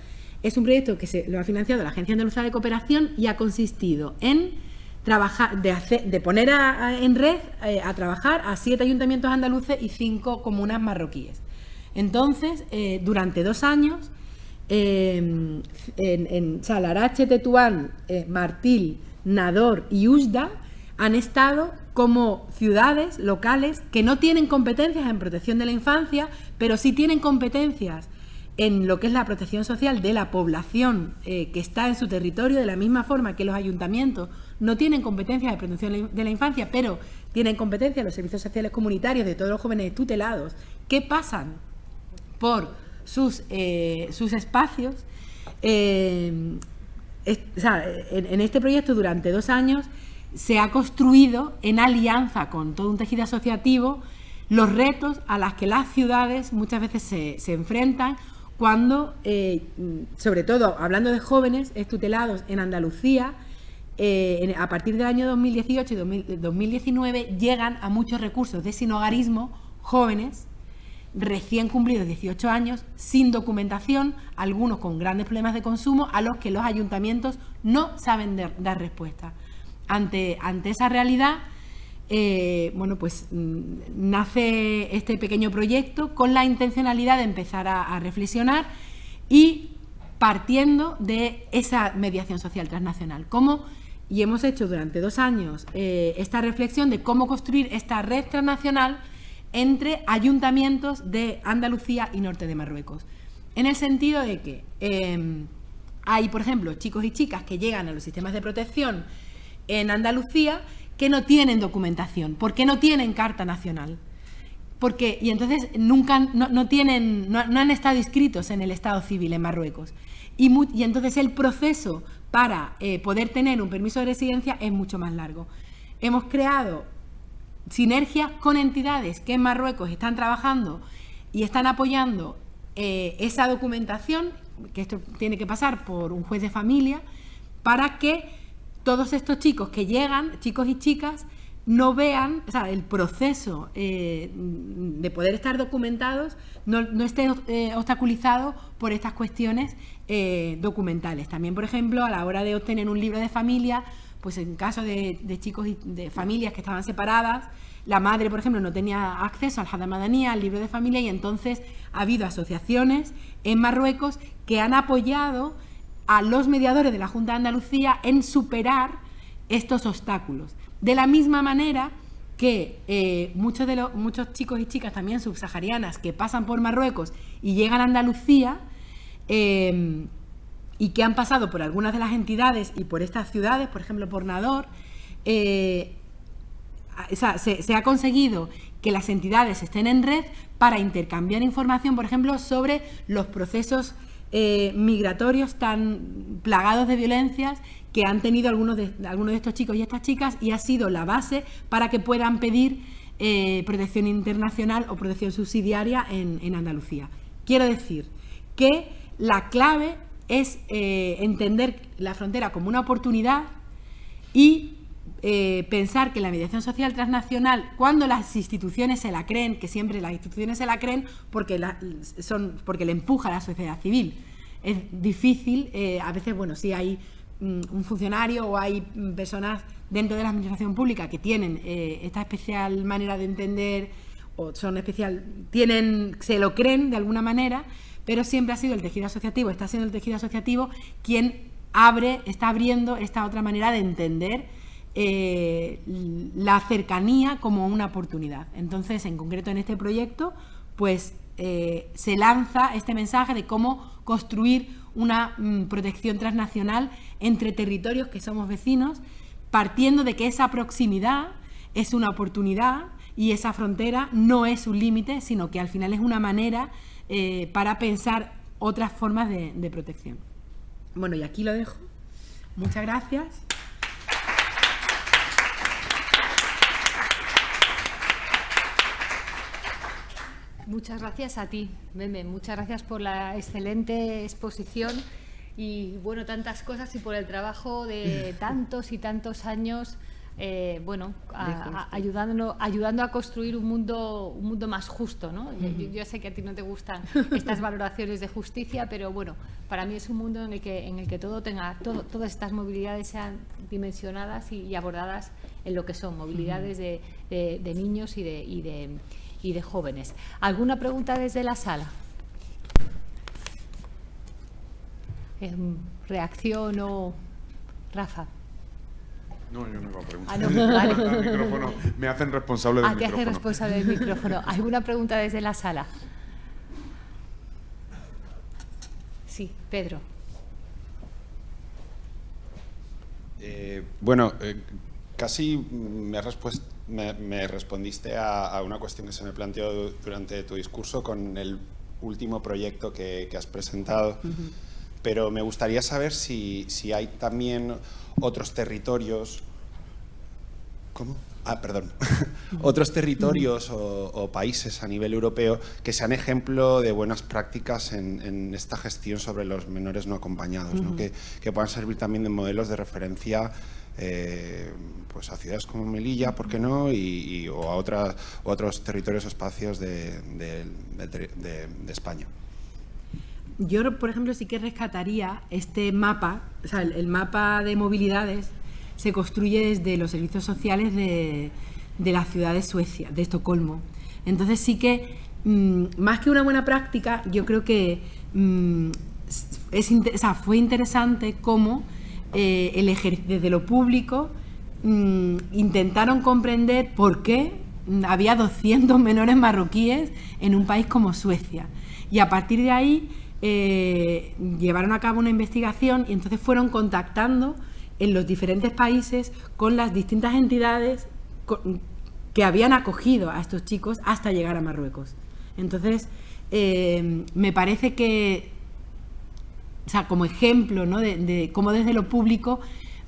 es un proyecto que lo ha financiado la Agencia Andaluza de Cooperación y ha consistido en trabajar, de poner en red a trabajar a 7 ayuntamientos andaluces y 5 comunas marroquíes. Entonces, durante 2 años, en Salarache, Tetuán, Martil, Nador y Usda han estado como ciudades locales que no tienen competencias en protección de la infancia, pero sí tienen competencias en lo que es la protección social de la población que está en su territorio, de la misma forma que los ayuntamientos no tienen competencias de protección de la infancia, pero tienen competencias los servicios sociales comunitarios de todos los jóvenes tutelados que pasan por sus espacios. En este proyecto, durante 2 años, se ha construido en alianza con todo un tejido asociativo los retos a los que las ciudades muchas veces se enfrentan cuando, sobre todo hablando de jóvenes extutelados en Andalucía, a partir del año 2018 y 2019 llegan a muchos recursos de sinhogarismo jóvenes recién cumplidos 18 años, sin documentación, algunos con grandes problemas de consumo, a los que los ayuntamientos no saben dar respuesta. Ante esa realidad, bueno, pues nace este pequeño proyecto con la intencionalidad de empezar a reflexionar y partiendo de esa mediación social transnacional. Y hemos hecho durante 2 años esta reflexión de cómo construir esta red transnacional entre ayuntamientos de Andalucía y norte de Marruecos. En el sentido de que hay, por ejemplo, chicos y chicas que llegan a los sistemas de protección en Andalucía que no tienen documentación. ¿Por qué no tienen carta nacional? Y entonces nunca no han estado inscritos en el Estado civil en Marruecos. Y entonces el proceso para poder tener un permiso de residencia es mucho más largo. Hemos creado sinergias con entidades que en Marruecos están trabajando y están apoyando esa documentación, que esto tiene que pasar por un juez de familia, para que todos estos chicos que llegan, chicos y chicas, no vean, o sea, el proceso de poder estar documentados no esté obstaculizado por estas cuestiones documentales. También, por ejemplo, a la hora de obtener un libro de familia, pues en caso de chicos y de familias que estaban separadas, la madre, por ejemplo, no tenía acceso al Hadda Madanía, al libro de familia, y entonces ha habido asociaciones en Marruecos que han apoyado a los mediadores de la Junta de Andalucía en superar estos obstáculos. De la misma manera que muchos chicos y chicas también subsaharianas que pasan por Marruecos y llegan a Andalucía y que han pasado por algunas de las entidades y por estas ciudades, por ejemplo por Nador, se ha conseguido que las entidades estén en red para intercambiar información, por ejemplo, sobre los procesos migratorios tan plagados de violencias que han tenido algunos de estos chicos y estas chicas, y ha sido la base para que puedan pedir protección internacional o protección subsidiaria en Andalucía. Quiero decir que la clave es entender la frontera como una oportunidad y pensar que la mediación social transnacional, cuando las instituciones se la creen, que siempre las instituciones se la creen porque le empuja a la sociedad civil. Es difícil, a veces, bueno, sí hay un funcionario o hay personas dentro de la administración pública que tienen esta especial manera de entender o se lo creen de alguna manera, pero siempre ha sido el tejido asociativo, está siendo el tejido asociativo quien está abriendo esta otra manera de entender la cercanía como una oportunidad. Entonces, en concreto en este proyecto, pues se lanza este mensaje de cómo construir una protección transnacional entre territorios que somos vecinos, partiendo de que esa proximidad es una oportunidad y esa frontera no es un límite, sino que al final es una manera para pensar otras formas de protección. Bueno, y aquí lo dejo. Muchas gracias. Muchas gracias a ti, Meme. Muchas gracias por la excelente exposición y, bueno, tantas cosas y por el trabajo de tantos y tantos años, ayudando a construir un mundo más justo, ¿no? Yo sé que a ti no te gustan estas valoraciones de justicia, pero bueno, para mí es un mundo en el que todas estas movilidades sean dimensionadas y abordadas en lo que son movilidades de niños y de jóvenes. ¿Alguna pregunta desde la sala? ¿Reacción o Rafa? No, yo no iba a preguntar. No, vale. El micrófono. Me hacen responsable del micrófono. Te hace responsable del micrófono. ¿Alguna pregunta desde la sala? Sí, Pedro. Casi me respondiste a una cuestión que se me planteó durante tu discurso con el último proyecto que has presentado, pero me gustaría saber si hay también otros territorios ¿Cómo? Perdón. Otros territorios o países a nivel europeo que sean ejemplo de buenas prácticas en esta gestión sobre los menores no acompañados, ¿no? Que puedan servir también de modelos de referencia pues a ciudades como Melilla, ¿por qué no? O a otros territorios o espacios de España. Yo, por ejemplo, sí que rescataría este mapa, o sea, el mapa de movilidades se construye desde los servicios sociales de la ciudad de Suecia, de Estocolmo. Entonces sí que, más que una buena práctica, yo creo que fue interesante cómo desde lo público intentaron comprender por qué había 200 menores marroquíes en un país como Suecia. Y a partir de ahí llevaron a cabo una investigación y entonces fueron contactando en los diferentes países con las distintas entidades que habían acogido a estos chicos hasta llegar a Marruecos. Entonces, me parece que, o sea, como ejemplo, ¿no?, de cómo desde lo público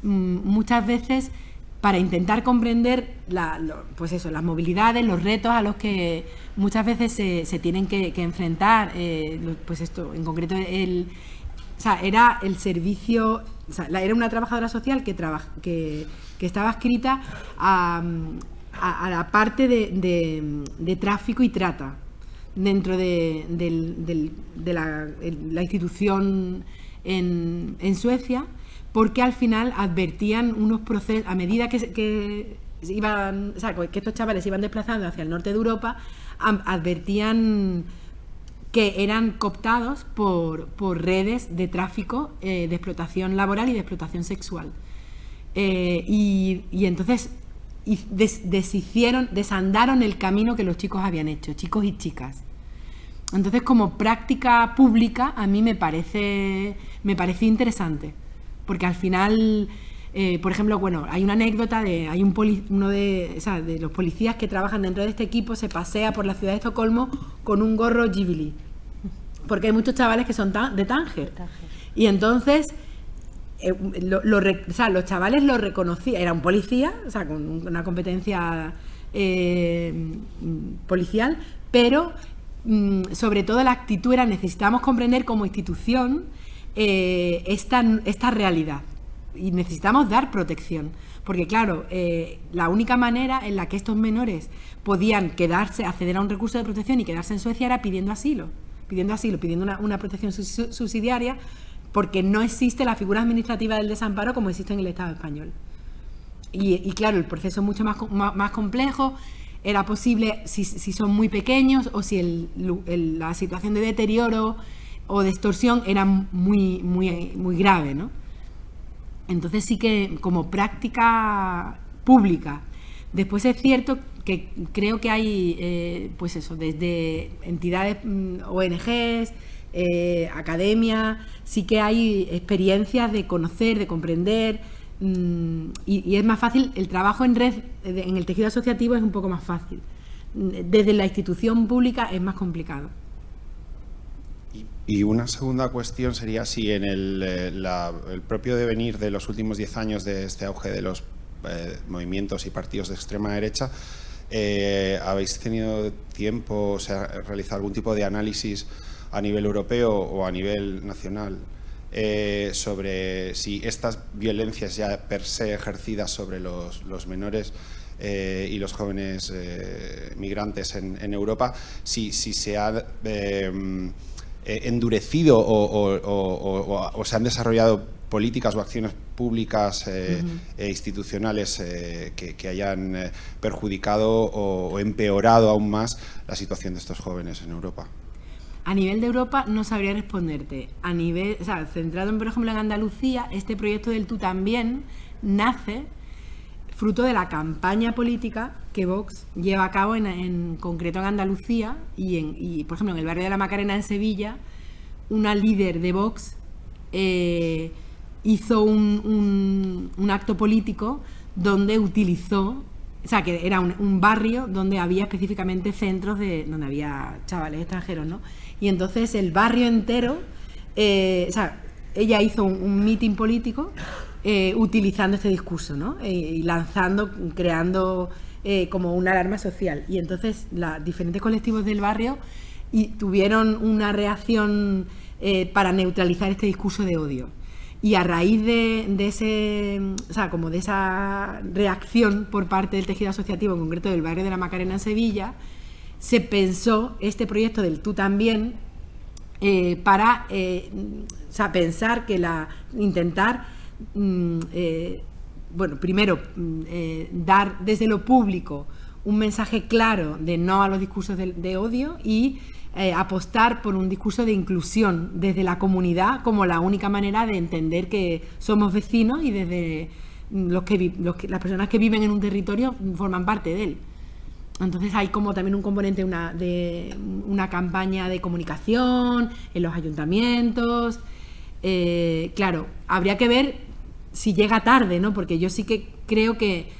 muchas veces, para intentar comprender pues eso, las movilidades, los retos a los que muchas veces se tienen que enfrentar, pues esto, en concreto o sea, era el servicio, o sea, era una trabajadora social que estaba adscrita a la parte de tráfico y trata dentro de la institución en Suecia, porque al final advertían unos procesos, a medida que iban, o sea, que estos chavales se iban desplazando hacia el norte de Europa, advertían que eran cooptados por redes de tráfico, de explotación laboral y de explotación sexual. Y entonces desandaron el camino que los chicos habían hecho, chicos y chicas. Entonces, como práctica pública, a mí me pareció interesante, porque al final, por ejemplo, bueno, hay una anécdota uno de los policías que trabajan dentro de este equipo se pasea por la ciudad de Estocolmo con un gorro Ghibli, porque hay muchos chavales que son de Tánger. Y entonces los chavales lo reconocían, era un policía, o sea, con una competencia policial, pero sobre todo la actitud era: necesitamos comprender como institución esta realidad y necesitamos dar protección, porque claro, la única manera en la que estos menores podían acceder a un recurso de protección y quedarse en Suecia era pidiendo una protección subsidiaria, porque no existe la figura administrativa del desamparo como existe en el Estado español. Y claro, el proceso es mucho más complejo. Era posible, si son muy pequeños o si la situación de deterioro o de extorsión era muy, muy, muy grave, ¿no? Entonces sí que como práctica pública. Después es cierto que creo que hay, pues eso, desde entidades, ONGs, academia, sí que hay experiencias de conocer, de comprender, y es más fácil. El trabajo en red, en el tejido asociativo, es un poco más fácil. Desde la institución pública es más complicado. Y una segunda cuestión sería si en el propio devenir de los últimos 10 años de este auge de los movimientos y partidos de extrema derecha, ¿habéis tenido tiempo, o sea, realizar algún tipo de análisis a nivel europeo o a nivel nacional sobre si estas violencias ya per se ejercidas sobre los menores y los jóvenes migrantes en Europa, si se ha endurecido o se han desarrollado políticas o acciones públicas e institucionales que hayan perjudicado o empeorado aún más la situación de estos jóvenes en Europa? A nivel de Europa no sabría responderte. A nivel, o sea, centrado por ejemplo en Andalucía, este proyecto del Tú También nace fruto de la campaña política que Vox lleva a cabo en concreto en Andalucía y por ejemplo en el barrio de la Macarena en Sevilla, una líder de Vox hizo un acto político donde utilizó, o sea, que era un barrio donde había específicamente centros donde había chavales extranjeros, ¿no? Y entonces el barrio entero, o sea, ella hizo un meeting político utilizando este discurso, ¿no? Y lanzando, creando como una alarma social. Y entonces los diferentes colectivos del barrio tuvieron una reacción para neutralizar este discurso de odio. Y a raíz de esa reacción por parte del tejido asociativo, en concreto del barrio de la Macarena en Sevilla, se pensó este proyecto del Tú También para pensar que intentar primero dar desde lo público un mensaje claro de no a los discursos de odio y apostar por un discurso de inclusión desde la comunidad como la única manera de entender que somos vecinos y desde las personas que viven en un territorio forman parte de él. Entonces hay como también un componente de una campaña de comunicación en los ayuntamientos. Claro, habría que ver si llega tarde, ¿no? Porque yo sí que creo que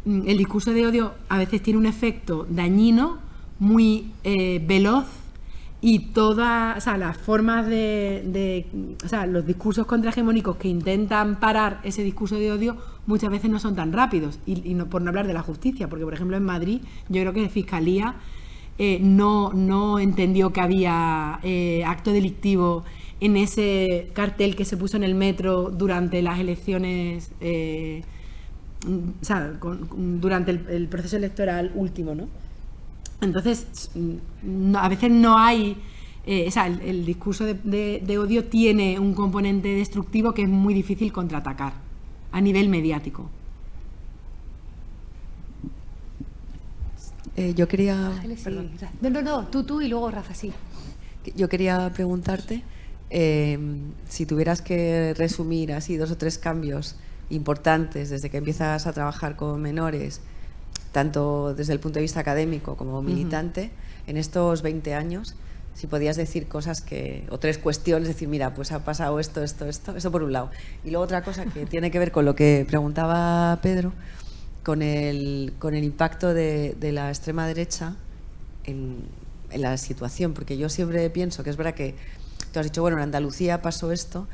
el discurso de odio a veces tiene un efecto dañino muy veloz, y todas las formas los discursos contrahegemónicos que intentan parar ese discurso de odio muchas veces no son tan rápidos, y no, por no hablar de la justicia, porque por ejemplo en Madrid yo creo que la Fiscalía no entendió que había acto delictivo en ese cartel que se puso en el metro durante las elecciones, durante el proceso electoral último, ¿no? Entonces, a veces no hay... el discurso de odio tiene un componente destructivo que es muy difícil contraatacar a nivel mediático. Yo quería... No, tú y luego Rafa, sí. Yo quería preguntarte si tuvieras que resumir así 2 o 3 cambios importantes desde que empiezas a trabajar con menores, tanto desde el punto de vista académico como militante, en estos 20 años, si podías decir cosas o 3 cuestiones, decir, mira, pues ha pasado esto, eso por un lado. Y luego otra cosa que tiene que ver con lo que preguntaba Pedro, con el impacto de la extrema derecha en la situación, porque yo siempre pienso que es verdad que tú has dicho, bueno, en Andalucía pasó esto,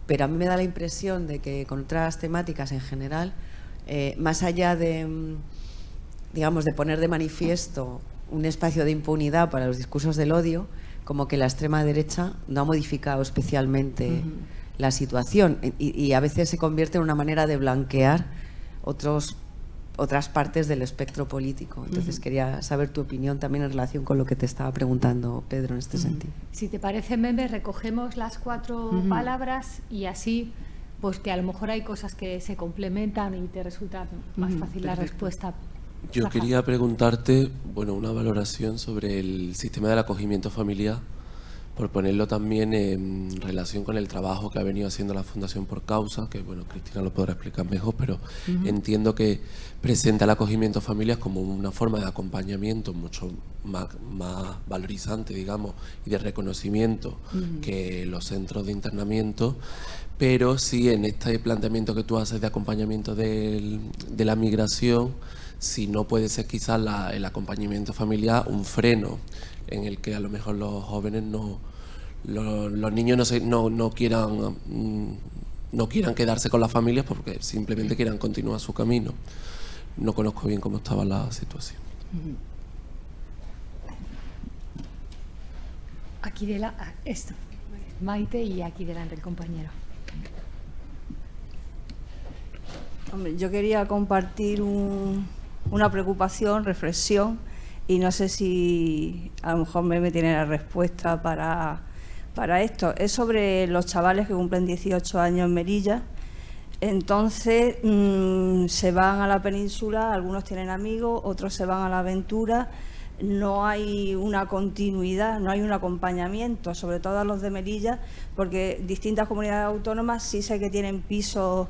pero a mí me da la impresión de que con otras temáticas en general, más allá de, digamos, de poner de manifiesto un espacio de impunidad para los discursos del odio, como que la extrema derecha no ha modificado especialmente la situación, y a veces se convierte en una manera de blanquear otras partes del espectro político. Entonces quería saber tu opinión también en relación con lo que te estaba preguntando Pedro en este sentido. Si te parece, Meme, recogemos las 4 palabras y así, pues que a lo mejor hay cosas que se complementan y te resulta más fácil la respuesta. Yo quería preguntarte, una valoración sobre el sistema del acogimiento familiar, por ponerlo también en relación con el trabajo que ha venido haciendo la Fundación Por Causa, que Cristina lo podrá explicar mejor, pero entiendo que presenta el acogimiento familiar como una forma de acompañamiento mucho más valorizante, digamos, y de reconocimiento que los centros de internamiento, pero sí en este planteamiento que tú haces de acompañamiento de la migración, si no puede ser quizás el acompañamiento familiar un freno en el que a lo mejor los jóvenes los niños no quieran quedarse con las familias porque simplemente quieran continuar su camino. No conozco bien cómo estaba la situación. Aquí Maite, y aquí delante el compañero. Hombre, yo quería compartir una preocupación, reflexión, y no sé si a lo mejor me tiene la respuesta para esto. Es sobre los chavales que cumplen 18 años en Melilla. Entonces se van a la península, algunos tienen amigos, otros se van a la aventura. No hay una continuidad, no hay un acompañamiento, sobre todo a los de Melilla, porque distintas comunidades autónomas sí sé que tienen pisos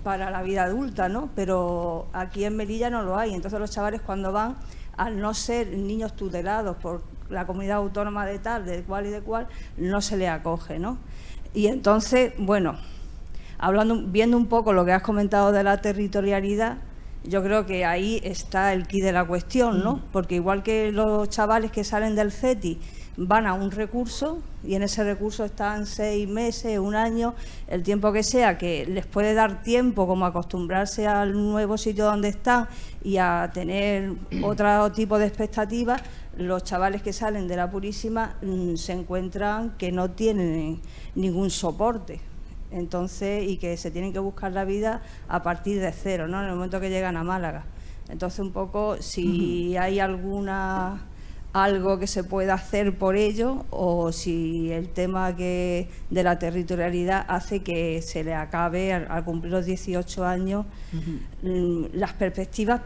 para la vida adulta, ¿no? Pero aquí en Melilla no lo hay. Entonces los chavales cuando van, al no ser niños tutelados por la comunidad autónoma de tal, de cual y de cual, no se les acoge, ¿no? Y entonces, viendo un poco lo que has comentado de la territorialidad, Yo creo que ahí está el quid de la cuestión, ¿no? Porque igual que los chavales que salen del CETI van a un recurso y en ese recurso están 6 meses, 1 año, el tiempo que sea, que les puede dar tiempo como a acostumbrarse al nuevo sitio donde están y a tener otro tipo de expectativas. Los chavales que salen de la Purísima se encuentran que no tienen ningún soporte. Entonces, y que se tienen que buscar la vida a partir de cero, ¿no? En el momento que llegan a Málaga. Entonces, un poco, si hay algo que se pueda hacer por ello, o si el tema de la territorialidad hace que se le acabe al cumplir los 18 años las perspectivas.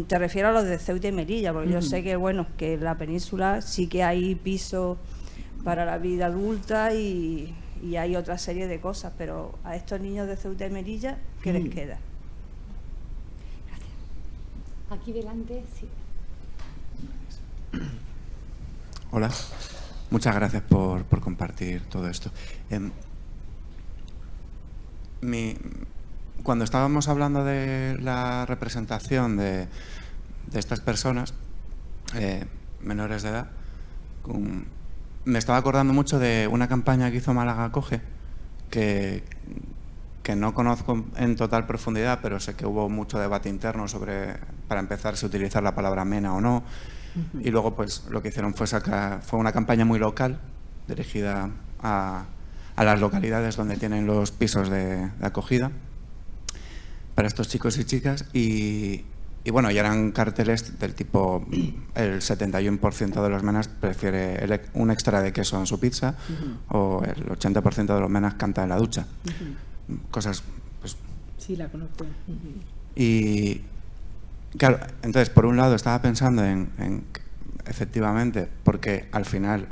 Te refiero a los de Ceuta y Melilla, porque yo sé que, bueno, que en la península sí que hay piso para la vida adulta y hay otra serie de cosas, pero a estos niños de Ceuta y Melilla, ¿qué les queda? Gracias. Aquí delante, sí. Hola, muchas gracias por compartir todo esto. Cuando estábamos hablando de la representación de estas personas menores de edad, me estaba acordando mucho de una campaña que hizo Málaga Acoge, que no conozco en total profundidad, pero sé que hubo mucho debate interno sobre, para empezar, si utilizar la palabra mena o no. Y luego, pues, lo que hicieron fue una campaña muy local, dirigida a las localidades donde tienen los pisos de acogida para estos chicos y chicas. Y bueno, y eran carteles del tipo, el 71% de los menas prefiere un extra de queso en su pizza, o el 80% de los menas canta en la ducha. Cosas, pues... Sí, la conozco. Y claro, entonces, por un lado estaba pensando en efectivamente, porque al final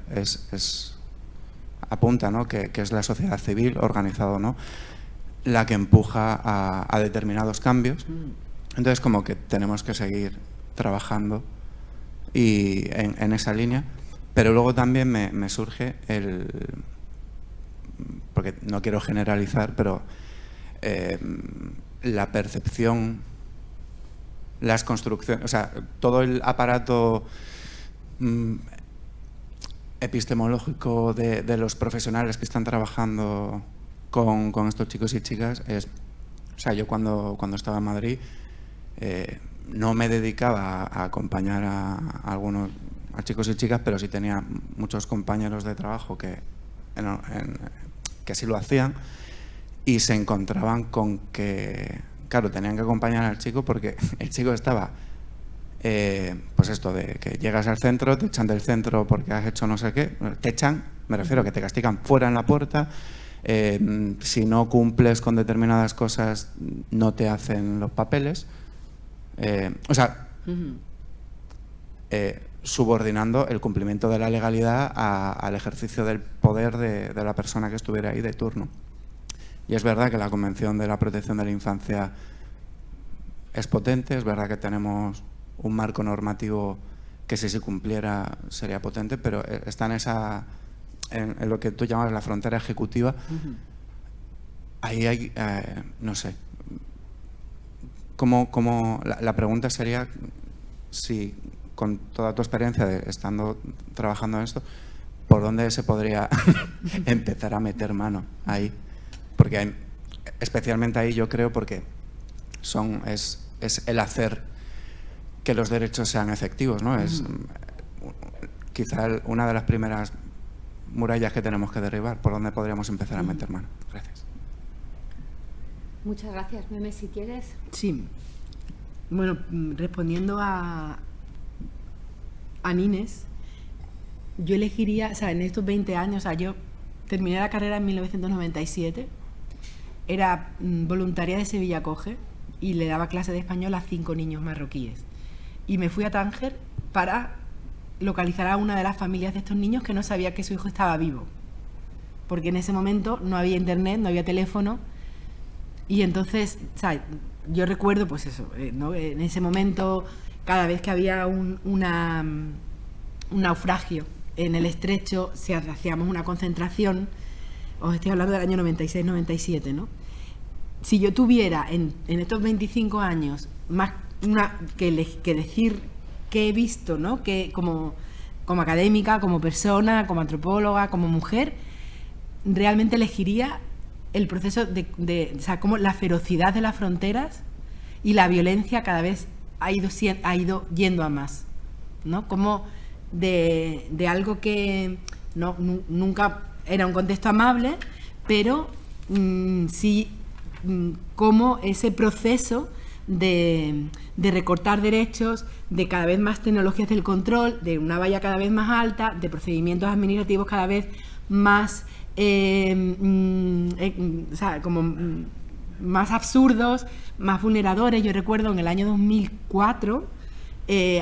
apunta, ¿no?, que es la sociedad civil, organizada o no, la que empuja a determinados cambios. Entonces, como que tenemos que seguir trabajando y en esa línea, pero luego también me surge porque no quiero generalizar, pero la percepción, las construcciones, o sea, todo el aparato epistemológico de los profesionales que están trabajando con estos chicos y chicas o sea, yo cuando estaba en Madrid no me dedicaba a acompañar a chicos y chicas, pero sí tenía muchos compañeros de trabajo que sí lo hacían, y se encontraban con que, claro, tenían que acompañar al chico porque el chico estaba, pues esto de que llegas al centro, te echan del centro porque has hecho no sé qué, te echan, me refiero a que te castigan fuera en la puerta, si no cumples con determinadas cosas no te hacen los papeles, o sea, subordinando el cumplimiento de la legalidad al ejercicio del poder de la persona que estuviera ahí de turno. Y es verdad que la Convención de la Protección de la Infancia es potente, es verdad que tenemos un marco normativo que si se cumpliera sería potente, pero está en lo que tú llamas la frontera ejecutiva. Ahí hay, no sé, la pregunta sería si, con toda tu experiencia estando trabajando en esto, ¿por dónde se podría empezar a meter mano ahí? Porque especialmente ahí yo creo porque es el hacer que los derechos sean efectivos, ¿no? Es quizá una de las primeras murallas que tenemos que derribar. ¿Por dónde podríamos empezar a meter mano? Gracias. Muchas gracias. Meme, si quieres. Sí. Bueno, respondiendo a Nines, yo elegiría, o sea, en estos 20 años, o sea, yo terminé la carrera en 1997, era voluntaria de Sevilla Acoge y le daba clase de español a 5 niños marroquíes. Y me fui a Tánger para localizar a una de las familias de estos niños que no sabía que su hijo estaba vivo. Porque en ese momento no había internet, no había teléfono. Y entonces, ¿sabes? Yo recuerdo, pues eso, ¿no? En ese momento, cada vez que había un naufragio en el estrecho, hacíamos una concentración. Os estoy hablando del año 96-97, ¿no? Si yo tuviera en estos 25 años más que decir que he visto, ¿no? Que como académica, como persona, como antropóloga, como mujer, realmente elegiría el proceso o sea, como la ferocidad de las fronteras y la violencia cada vez ha ido yendo a más, ¿no? Como de algo que nunca era un contexto amable, pero sí como ese proceso de recortar derechos, de cada vez más tecnologías del control, de una valla cada vez más alta, de procedimientos administrativos cada vez más o sea, como más absurdos, más vulneradores. Yo recuerdo en el año 2004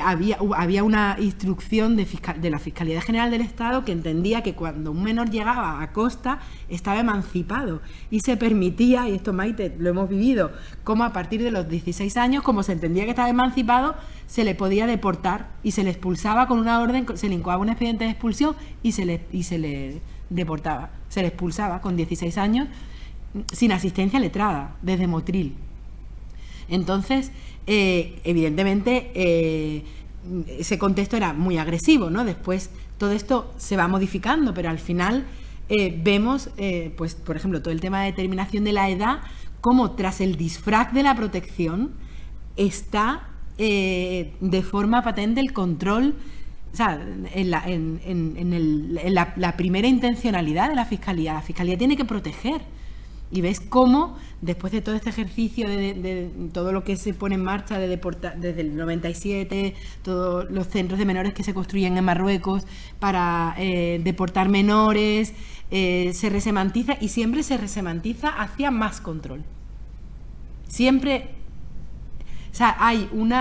había una instrucción de la Fiscalía General del Estado que entendía que cuando un menor llegaba a costa estaba emancipado y se permitía, y esto, Maite, lo hemos vivido, como a partir de los 16 años, como se entendía que estaba emancipado, se le podía deportar y se le expulsaba con una orden, se le incoaba un expediente de expulsión y se le deportaba, se le expulsaba con 16 años sin asistencia letrada, desde Motril. Entonces, evidentemente, ese contexto era muy agresivo, ¿no? Después todo esto se va modificando, pero al final vemos, pues, por ejemplo, todo el tema de determinación de la edad, como tras el disfraz de la protección está de forma patente el control, o sea, en la primera intencionalidad de la Fiscalía. La Fiscalía tiene que proteger. Y ves cómo, después de todo este ejercicio de todo lo que se pone en marcha de deportar, desde el 97, todos los centros de menores que se construyen en Marruecos para deportar menores, se resemantiza, y siempre se resemantiza hacia más control. Siempre, o sea, hay un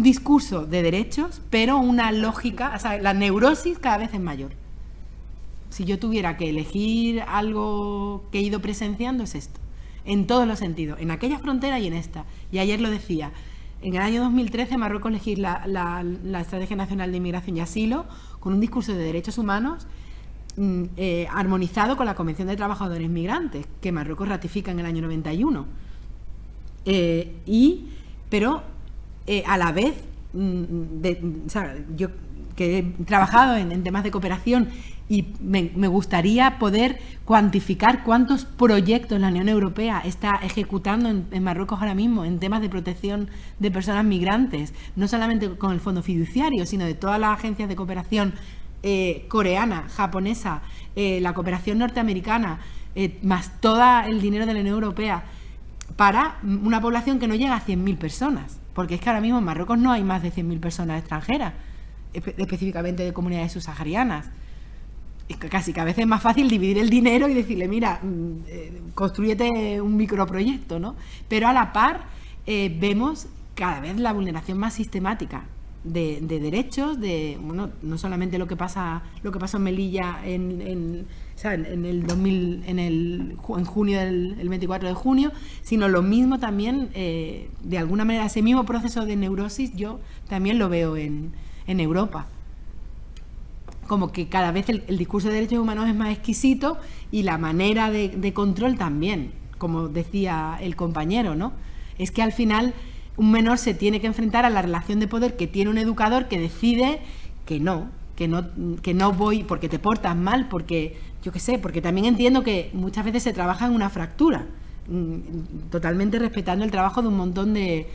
discurso de derechos, pero una lógica, o sea, la neurosis cada vez es mayor. Si yo tuviera que elegir algo que he ido presenciando, es esto, en todos los sentidos, en aquella frontera y en esta. Y ayer lo decía, en el año 2013 Marruecos legisla la Estrategia Nacional de Inmigración y Asilo con un discurso de derechos humanos armonizado con la Convención de Trabajadores Migrantes, que Marruecos ratifica en el año 91. Pero a la vez, o sea, yo que he trabajado en temas de cooperación y me gustaría poder cuantificar cuántos proyectos la Unión Europea está ejecutando en Marruecos ahora mismo en temas de protección de personas migrantes, no solamente con el Fondo Fiduciario, sino de todas las agencias de cooperación coreana, japonesa, la cooperación norteamericana, más todo el dinero de la Unión Europea, para una población que no llega a 100.000 personas, porque es que ahora mismo en Marruecos no hay más de 100.000 personas extranjeras, específicamente de comunidades subsaharianas. Es que casi que a veces es más fácil dividir el dinero y decirle, mira, constrúyete un microproyecto, ¿no? Pero a la par vemos cada vez la vulneración más sistemática de derechos, bueno, no solamente lo que pasó en Melilla en junio el 24 de junio, sino lo mismo también, de alguna manera, ese mismo proceso de neurosis yo también lo veo en Europa. Como que cada vez el discurso de derechos humanos es más exquisito y la manera de control también, como decía el compañero, ¿no? Es que al final un menor se tiene que enfrentar a la relación de poder que tiene un educador que decide que no voy porque te portas mal, porque, yo qué sé, porque también entiendo que muchas veces se trabaja en una fractura, totalmente respetando el trabajo de un montón de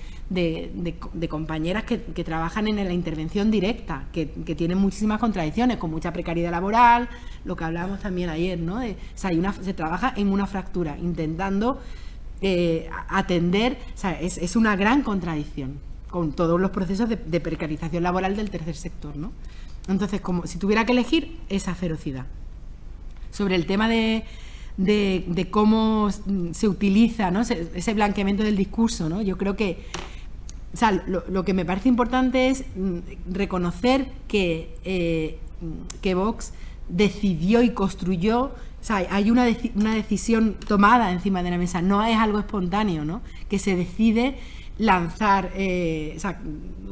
compañeras que trabajan en la intervención directa, que tienen muchísimas contradicciones, con mucha precariedad laboral, lo que hablábamos también ayer, ¿no? O sea, se trabaja en una fractura, intentando atender, o sea, es una gran contradicción con todos los procesos de precarización laboral del tercer sector, ¿no? Entonces, como si tuviera que elegir esa ferocidad. Sobre el tema de cómo se utiliza, ¿no? ese blanqueamiento del discurso, ¿no? Yo creo que, o sea, lo que me parece importante es reconocer que Vox decidió y construyó, o sea, hay una decisión tomada encima de la mesa, no es algo espontáneo, ¿no? Que se decide lanzar o sea,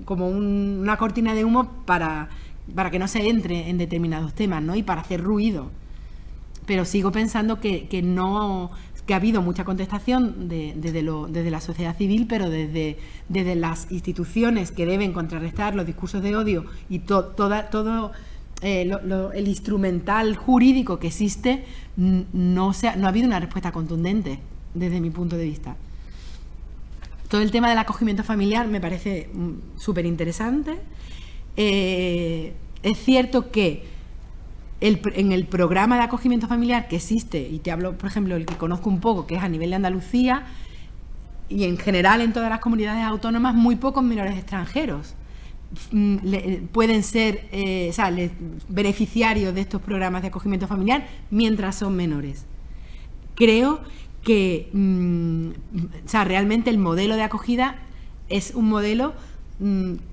como una cortina de humo para que no se entre en determinados temas, ¿no? Y para hacer ruido. Pero sigo pensando que que ha habido mucha contestación desde la sociedad civil, pero desde las instituciones que deben contrarrestar los discursos de odio y todo el instrumental jurídico que existe, no ha habido una respuesta contundente desde mi punto de vista. Todo el tema del acogimiento familiar me parece súper interesante. Es cierto que en el programa de acogimiento familiar que existe, y te hablo, por ejemplo, el que conozco un poco, que es a nivel de Andalucía, y en general en todas las comunidades autónomas, muy pocos menores extranjeros pueden ser beneficiarios de estos programas de acogimiento familiar mientras son menores. Creo que realmente el modelo de acogida es un modelo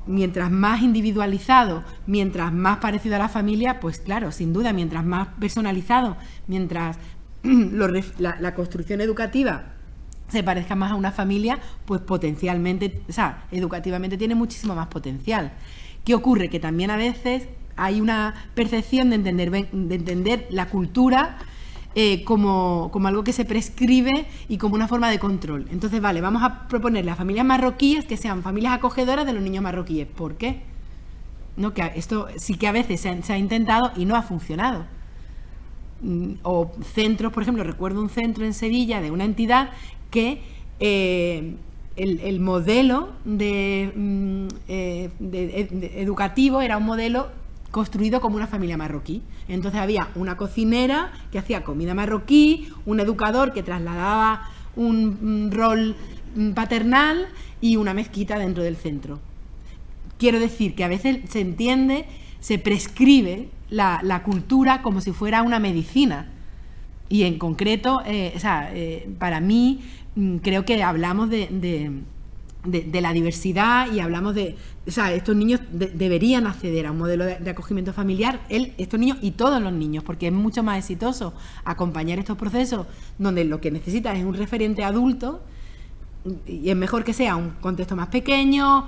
mientras más individualizado, mientras más parecido a la familia, pues claro, sin duda, mientras más personalizado, mientras la construcción educativa se parezca más a una familia, pues potencialmente, educativamente tiene muchísimo más potencial. ¿Qué ocurre? Que también a veces hay una percepción de entender la cultura como algo que se prescribe y como una forma de control. Entonces, vale, vamos a proponerle a familias marroquíes que sean familias acogedoras de los niños marroquíes. ¿Por qué? ¿No? Que esto sí que a veces se ha intentado y no ha funcionado. O centros, por ejemplo, recuerdo un centro en Sevilla de una entidad que el modelo educativo era un modelo construido como una familia marroquí. Entonces había una cocinera que hacía comida marroquí, un educador que trasladaba un rol paternal y una mezquita dentro del centro. Quiero decir que a veces se prescribe la cultura como si fuera una medicina. Y en concreto, para mí, creo que hablamos de la diversidad y hablamos estos niños deberían acceder a un modelo de acogimiento familiar, estos niños y todos los niños, porque es mucho más exitoso acompañar estos procesos donde lo que necesitas es un referente adulto, y es mejor que sea un contexto más pequeño,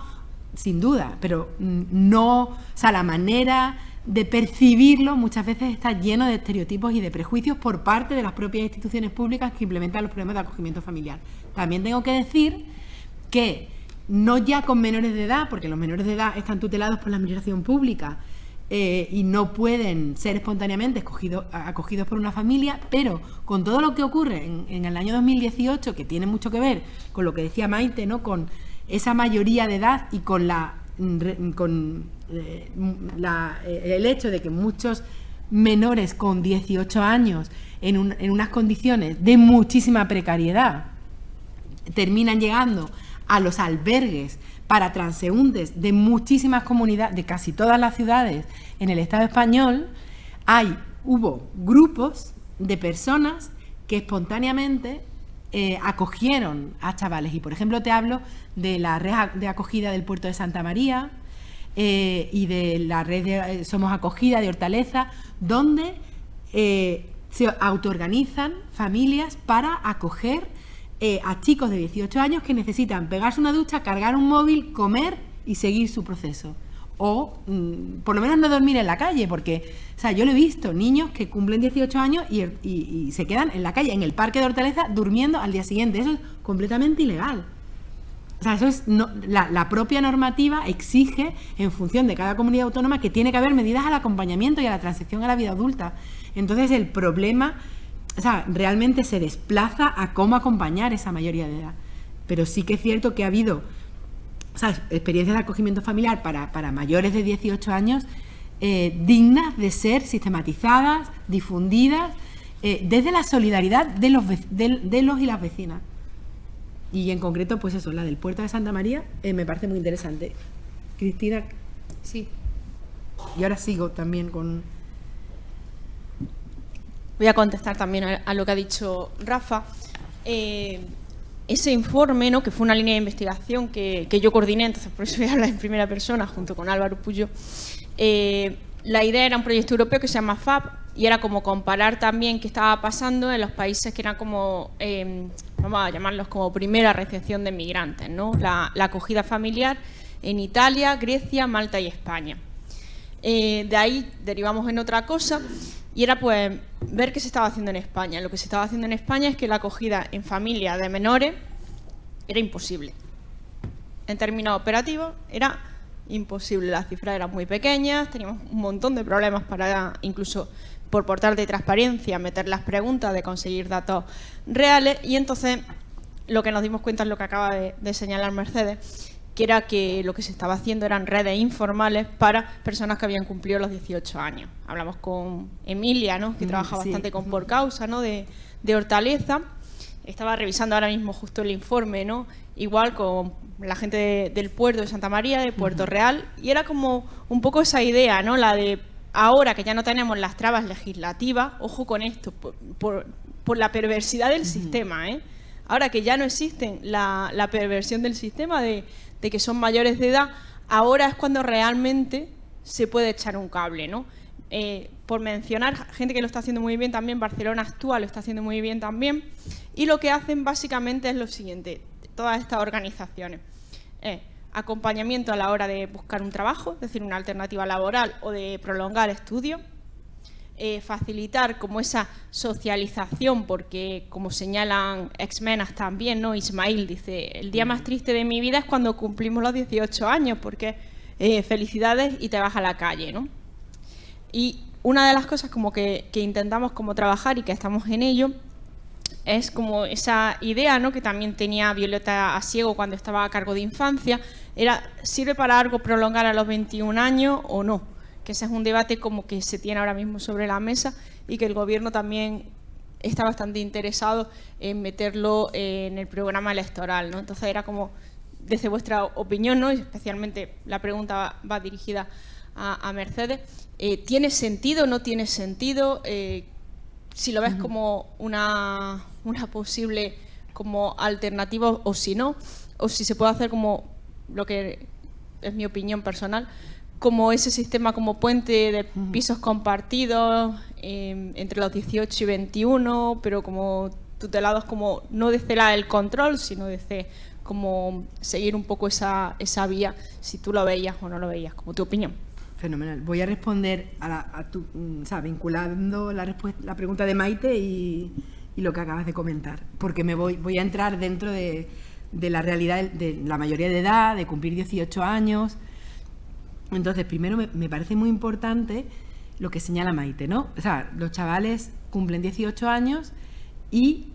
sin duda, pero no, la manera de percibirlo muchas veces está lleno de estereotipos y de prejuicios por parte de las propias instituciones públicas que implementan los programas de acogimiento familiar. También tengo que decir que no ya con menores de edad, porque los menores de edad están tutelados por la administración pública y no pueden ser espontáneamente acogidos por una familia, pero con todo lo que ocurre en el año 2018, que tiene mucho que ver con lo que decía Maite, ¿no? Con esa mayoría de edad y con el hecho de que muchos menores con 18 años en unas condiciones de muchísima precariedad terminan llegando a los albergues para transeúntes de muchísimas comunidades, de casi todas las ciudades en el Estado español. Hubo grupos de personas que espontáneamente acogieron a chavales, y por ejemplo te hablo de la red de acogida del puerto de Santa María y de la red de Somos Acogida de Hortaleza, donde se autoorganizan familias para acoger a chicos de 18 años que necesitan pegarse una ducha, cargar un móvil, comer y seguir su proceso. O por lo menos no dormir en la calle, porque yo lo he visto, niños que cumplen 18 años y se quedan en la calle, en el parque de Hortaleza, durmiendo al día siguiente. Eso es completamente ilegal. Eso es la propia normativa exige, en función de cada comunidad autónoma, que tiene que haber medidas al acompañamiento y a la transición a la vida adulta. Entonces el problema realmente se desplaza a cómo acompañar esa mayoría de edad. Pero sí que es cierto que ha habido experiencias de acogimiento familiar para mayores de 18 años dignas de ser sistematizadas, difundidas, desde la solidaridad de los y las vecinas. Y en concreto, pues eso, la del puerto de Santa María, me parece muy interesante. Cristina. Sí. Y ahora sigo también con... Voy a contestar también a lo que ha dicho Rafa. Ese informe, ¿no?, que fue una línea de investigación que yo coordiné, entonces por eso voy a hablar en primera persona junto con Álvaro Puyo. La idea era un proyecto europeo que se llama FAB y era como comparar también qué estaba pasando en los países que eran como, vamos a llamarlos como primera recepción de migrantes, ¿no? La acogida familiar en Italia, Grecia, Malta y España. De ahí derivamos en otra cosa, y era pues ver qué se estaba haciendo en España. Lo que se estaba haciendo en España es que la acogida en familia de menores era imposible. En términos operativos era imposible, las cifras eran muy pequeñas, teníamos un montón de problemas para, incluso por portal de transparencia, meter las preguntas, de conseguir datos reales, y entonces lo que nos dimos cuenta es lo que acaba de señalar Mercedes, que era que lo que se estaba haciendo eran redes informales para personas que habían cumplido los 18 años. Hablamos con Emilia, ¿no?, que trabaja bastante con Por Causa, ¿no?, de Hortaleza. Estaba revisando ahora mismo justo el informe, ¿no?, igual con la gente del puerto de Santa María, de Puerto Real, y era como un poco esa idea, ¿no?, la de ahora que ya no tenemos las trabas legislativas, ojo con esto, por la perversidad del sistema, ¿eh? Ahora que ya no existen la perversión del sistema de que son mayores de edad, ahora es cuando realmente se puede echar un cable, ¿no? Por mencionar gente que lo está haciendo muy bien también, Barcelona Actúa lo está haciendo muy bien también, y lo que hacen básicamente es lo siguiente, todas estas organizaciones, acompañamiento a la hora de buscar un trabajo, es decir, una alternativa laboral o de prolongar estudios, facilitar como esa socialización, porque como señalan exmenas también, ¿no?, Ismail dice, el día más triste de mi vida es cuando cumplimos los 18 años, porque felicidades y te vas a la calle, ¿no? Y una de las cosas como que intentamos como trabajar y que estamos en ello es como esa idea, ¿no?, que también tenía Violeta Asiego cuando estaba a cargo de infancia, era, ¿sirve para algo prolongar a los 21 años o no? Que ese es un debate como que se tiene ahora mismo sobre la mesa y que el Gobierno también está bastante interesado en meterlo en el programa electoral, ¿no? Entonces era como, desde vuestra opinión, ¿no?, y especialmente la pregunta va dirigida a Mercedes, ¿tiene sentido o no tiene sentido? Si lo ves como una posible como alternativa o si no, o si se puede hacer como lo que es mi opinión personal, como ese sistema como puente de pisos compartidos entre los 18 y 21, pero como tutelados, como no desde el control, sino desde como seguir un poco esa vía, si tú lo veías o no lo veías, como tu opinión. Fenomenal. Voy a responder vinculando la pregunta de Maite y lo que acabas de comentar, porque voy a entrar dentro de la realidad de la mayoría de edad, de cumplir 18 años. Entonces, primero me parece muy importante lo que señala Maite, ¿no? O sea, los chavales cumplen 18 años y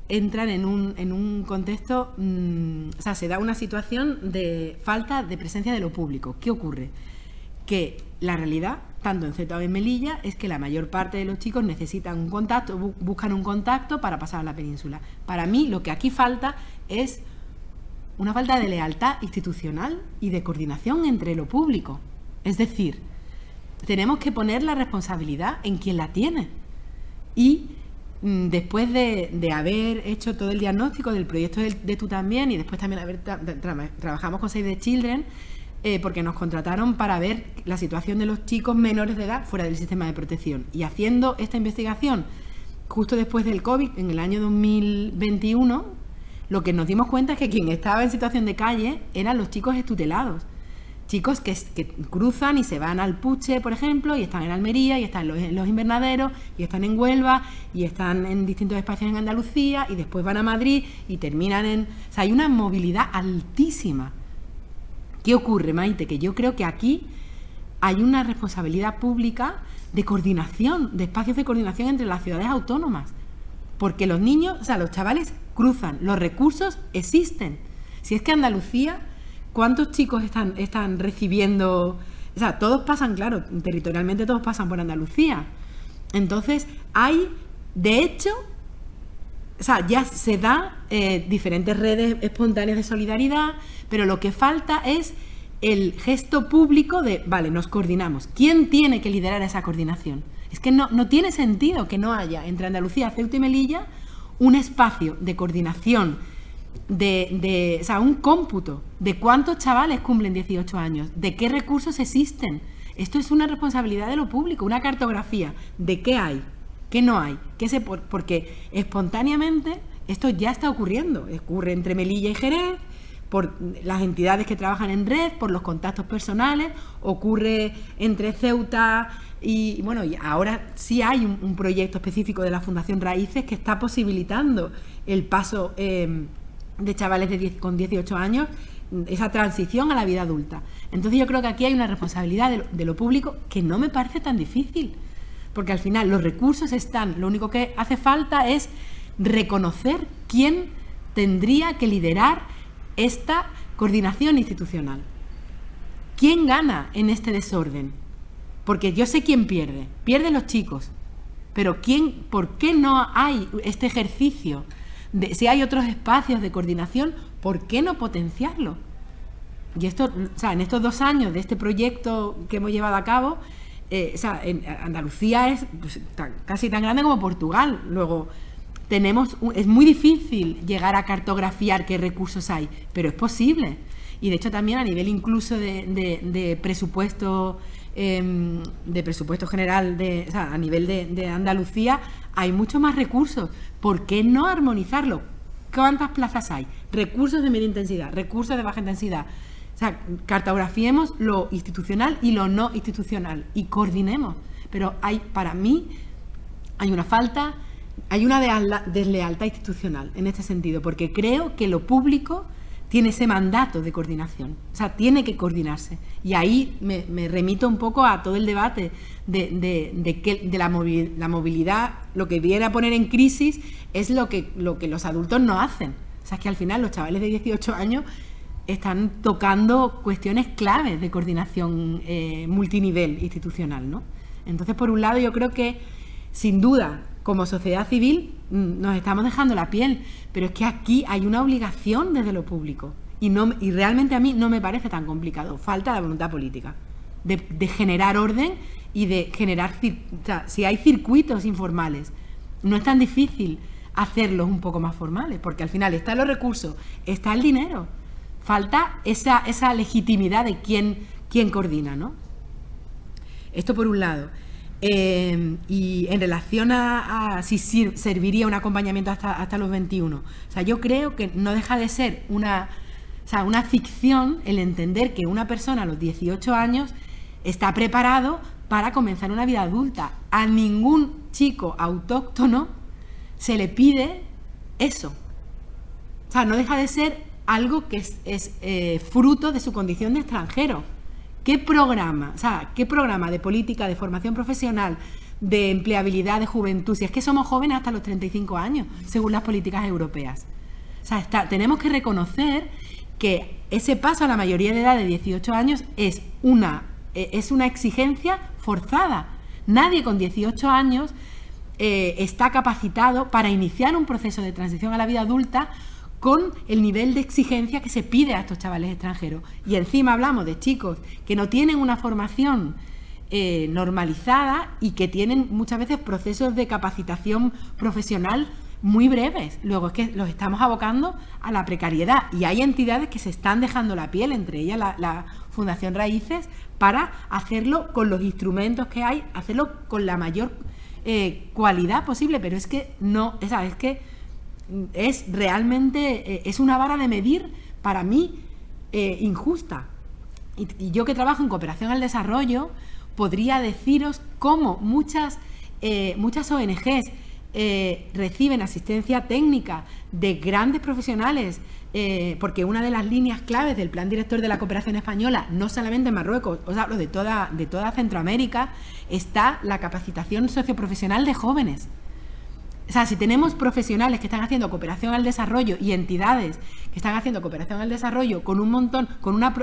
entran en un contexto, o sea, se da una situación de falta de presencia de lo público. ¿Qué ocurre? Que la realidad, tanto en Ceuta como en Melilla, es que la mayor parte de los chicos necesitan un contacto, buscan un contacto para pasar a la península. Para mí, lo que aquí falta es una falta de lealtad institucional y de coordinación entre lo público. Es decir, tenemos que poner la responsabilidad en quien la tiene. Y después de haber hecho todo el diagnóstico del proyecto de Tú También, y después también trabajamos con Save the Children, porque nos contrataron para ver la situación de los chicos menores de edad fuera del sistema de protección. Y haciendo esta investigación justo después del COVID, en el año 2021, lo que nos dimos cuenta es que quien estaba en situación de calle eran los chicos extutelados. Chicos que cruzan y se van al Puche, por ejemplo, y están en Almería, y están en los invernaderos, y están en Huelva, y están en distintos espacios en Andalucía, y después van a Madrid y terminan en... O sea, hay una movilidad altísima. ¿Qué ocurre, Maite? Que yo creo que aquí hay una responsabilidad pública de coordinación, de espacios de coordinación entre las ciudades autónomas. Porque los niños, o sea, los chavales cruzan, los recursos existen. Si es que Andalucía, ¿cuántos chicos están recibiendo? O sea, todos pasan, claro, territorialmente todos pasan por Andalucía. Entonces, hay, de hecho, o sea, ya se da diferentes redes espontáneas de solidaridad, pero lo que falta es el gesto público de, vale, nos coordinamos. ¿Quién tiene que liderar esa coordinación? Es que no tiene sentido que no haya entre Andalucía, Ceuta y Melilla un espacio de coordinación, o sea, un cómputo de cuántos chavales cumplen 18 años, de qué recursos existen. Esto es una responsabilidad de lo público, una cartografía de qué hay, qué no hay, porque espontáneamente esto ya está ocurriendo. Ocurre entre Melilla y Jerez, por las entidades que trabajan en red, por los contactos personales, ocurre entre Ceuta y bueno, y ahora sí hay un proyecto específico de la Fundación Raíces que está posibilitando el paso de chavales con 18 años, esa transición a la vida adulta. Entonces yo creo que aquí hay una responsabilidad de lo público que no me parece tan difícil, porque al final los recursos están, lo único que hace falta es reconocer quién tendría que liderar esta coordinación institucional. ¿Quién gana en este desorden? Porque yo sé quién pierde. Pierden los chicos. Pero ¿por qué no hay este ejercicio? Si hay otros espacios de coordinación, ¿por qué no potenciarlo? Y esto, o sea, en estos 2 años de este proyecto que hemos llevado a cabo, en Andalucía es casi tan grande como Portugal. Luego, es muy difícil llegar a cartografiar qué recursos hay, pero es posible. Y de hecho también a nivel incluso de presupuesto general, a nivel de Andalucía, hay mucho más recursos. ¿Por qué no armonizarlo? ¿Cuántas plazas hay? Recursos de media intensidad, recursos de baja intensidad. O sea, cartografiemos lo institucional y lo no institucional y coordinemos. Pero para mí hay una falta, hay una deslealtad institucional en este sentido, porque creo que lo público tiene ese mandato de coordinación, o sea, tiene que coordinarse. Y ahí me remito un poco a todo el debate de la movilidad. Lo que viene a poner en crisis es lo que los adultos no hacen. O sea, es que al final los chavales de 18 años están tocando cuestiones claves de coordinación multinivel institucional, ¿no? Entonces, por un lado, yo creo que, sin duda, como sociedad civil nos estamos dejando la piel, pero es que aquí hay una obligación desde lo público y realmente a mí no me parece tan complicado. Falta la voluntad política de generar orden y de generar, o sea, si hay circuitos informales, no es tan difícil hacerlos un poco más formales, porque al final están los recursos, está el dinero, falta esa legitimidad de quién coordina, ¿no? Esto por un lado. Y en relación a si serviría un acompañamiento hasta los 21, o sea, yo creo que no deja de ser una ficción el entender que una persona a los 18 años está preparado para comenzar una vida adulta. A ningún chico autóctono se le pide eso. O sea, no deja de ser algo que es fruto de su condición de extranjero. ¿Qué programa de política, de formación profesional, de empleabilidad, de juventud? Si es que somos jóvenes hasta los 35 años, según las políticas europeas. O sea, tenemos que reconocer que ese paso a la mayoría de edad de 18 años es una exigencia forzada. Nadie con 18 años está capacitado para iniciar un proceso de transición a la vida adulta con el nivel de exigencia que se pide a estos chavales extranjeros. Y encima hablamos de chicos que no tienen una formación normalizada y que tienen muchas veces procesos de capacitación profesional muy breves. Luego es que los estamos abocando a la precariedad y hay entidades que se están dejando la piel, entre ellas la Fundación Raíces, para hacerlo con los instrumentos que hay, hacerlo con la mayor cualidad posible, pero es que no, es que es realmente, es una vara de medir para mí injusta. Y yo que trabajo en cooperación al desarrollo, podría deciros cómo muchas ONGs reciben asistencia técnica de grandes profesionales, porque una de las líneas claves del Plan Director de la Cooperación Española, no solamente en Marruecos, os hablo de toda Centroamérica, está la capacitación socioprofesional de jóvenes. O sea, si tenemos profesionales que están haciendo cooperación al desarrollo y entidades que están haciendo cooperación al desarrollo con un montón, con una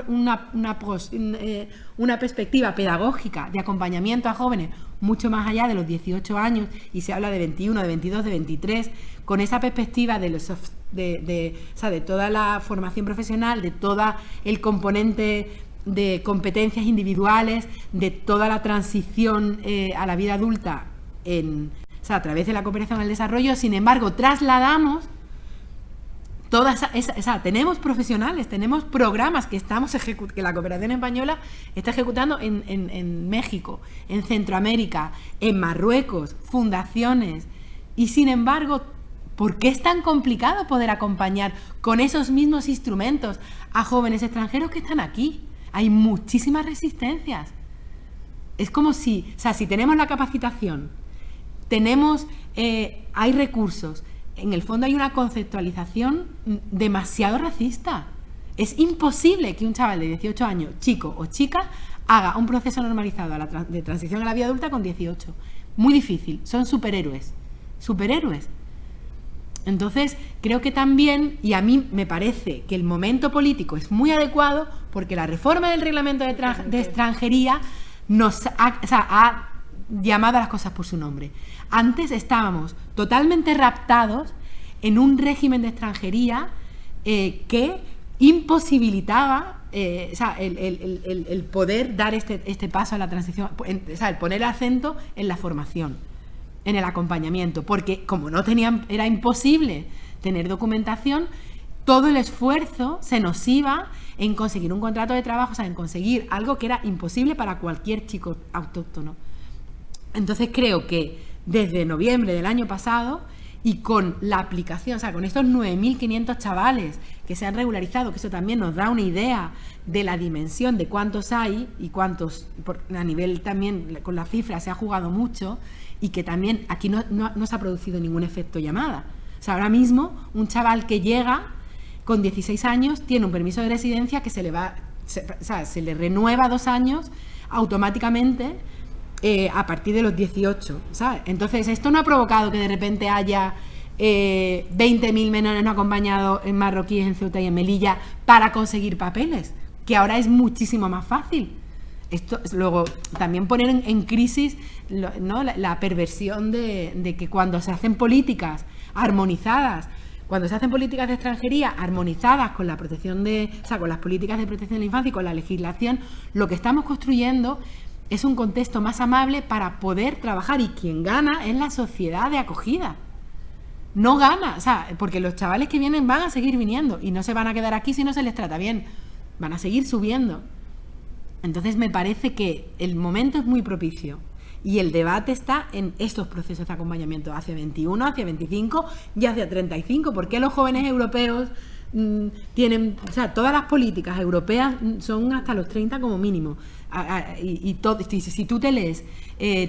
perspectiva pedagógica de acompañamiento a jóvenes mucho más allá de los 18 años, y se habla de 21, de 22, de 23, con esa perspectiva de toda la formación profesional, de todo el componente de competencias individuales, de toda la transición a la vida adulta a través de la cooperación al desarrollo. Sin embargo, trasladamos toda tenemos profesionales, tenemos programas que que la cooperación española está ejecutando en México, en Centroamérica, en Marruecos, fundaciones, y sin embargo ¿Por qué es tan complicado poder acompañar con esos mismos instrumentos a jóvenes extranjeros que están aquí? Hay muchísimas resistencias. Es como si, o sea, si tenemos la capacitación, hay recursos, en el fondo hay una conceptualización demasiado racista. Es imposible que un chaval de 18 años, chico o chica, haga un proceso normalizado de transición a la vida adulta con 18. Muy difícil, son superhéroes. Entonces, creo que también, y a mí me parece que el momento político es muy adecuado porque la reforma del reglamento de extranjería nos ha llamado a las cosas por su nombre. Antes estábamos totalmente raptados en un régimen de extranjería que imposibilitaba el poder dar este paso a la transición, el poner acento en la formación, en el acompañamiento, porque como era imposible tener documentación, todo el esfuerzo se nos iba en conseguir un contrato de trabajo, o sea, en conseguir algo que era imposible para cualquier chico autóctono. Entonces creo que desde noviembre del año pasado y con la aplicación, o sea, con estos 9.500 chavales que se han regularizado, que eso también nos da una idea de la dimensión de cuántos hay y cuántos, a nivel también con las cifras se ha jugado mucho, y que también aquí no se ha producido ningún efecto llamada. O sea, ahora mismo un chaval que llega con 16 años tiene un permiso de residencia que se le renueva 2 años automáticamente a partir de los 18, ¿sabes? Entonces, esto no ha provocado que de repente haya 20.000 menores no acompañados en marroquíes en Ceuta y en Melilla para conseguir papeles, que ahora es muchísimo más fácil. Esto, luego, también poner en crisis, ¿no?, la perversión de que cuando se hacen políticas armonizadas, cuando se hacen políticas de extranjería armonizadas con la protección con las políticas de protección de la infancia y con la legislación, lo que estamos construyendo es un contexto más amable para poder trabajar, y quien gana es la sociedad de acogida. No gana, o sea, porque los chavales que vienen van a seguir viniendo y no se van a quedar aquí si no se les trata bien, van a seguir subiendo. Entonces me parece que el momento es muy propicio y el debate está en estos procesos de acompañamiento hacia 21, hacia 25 y hacia 35. ¿Por qué los jóvenes europeos tienen, o sea, todas las políticas europeas son hasta los 30 como mínimo? Si tú te lees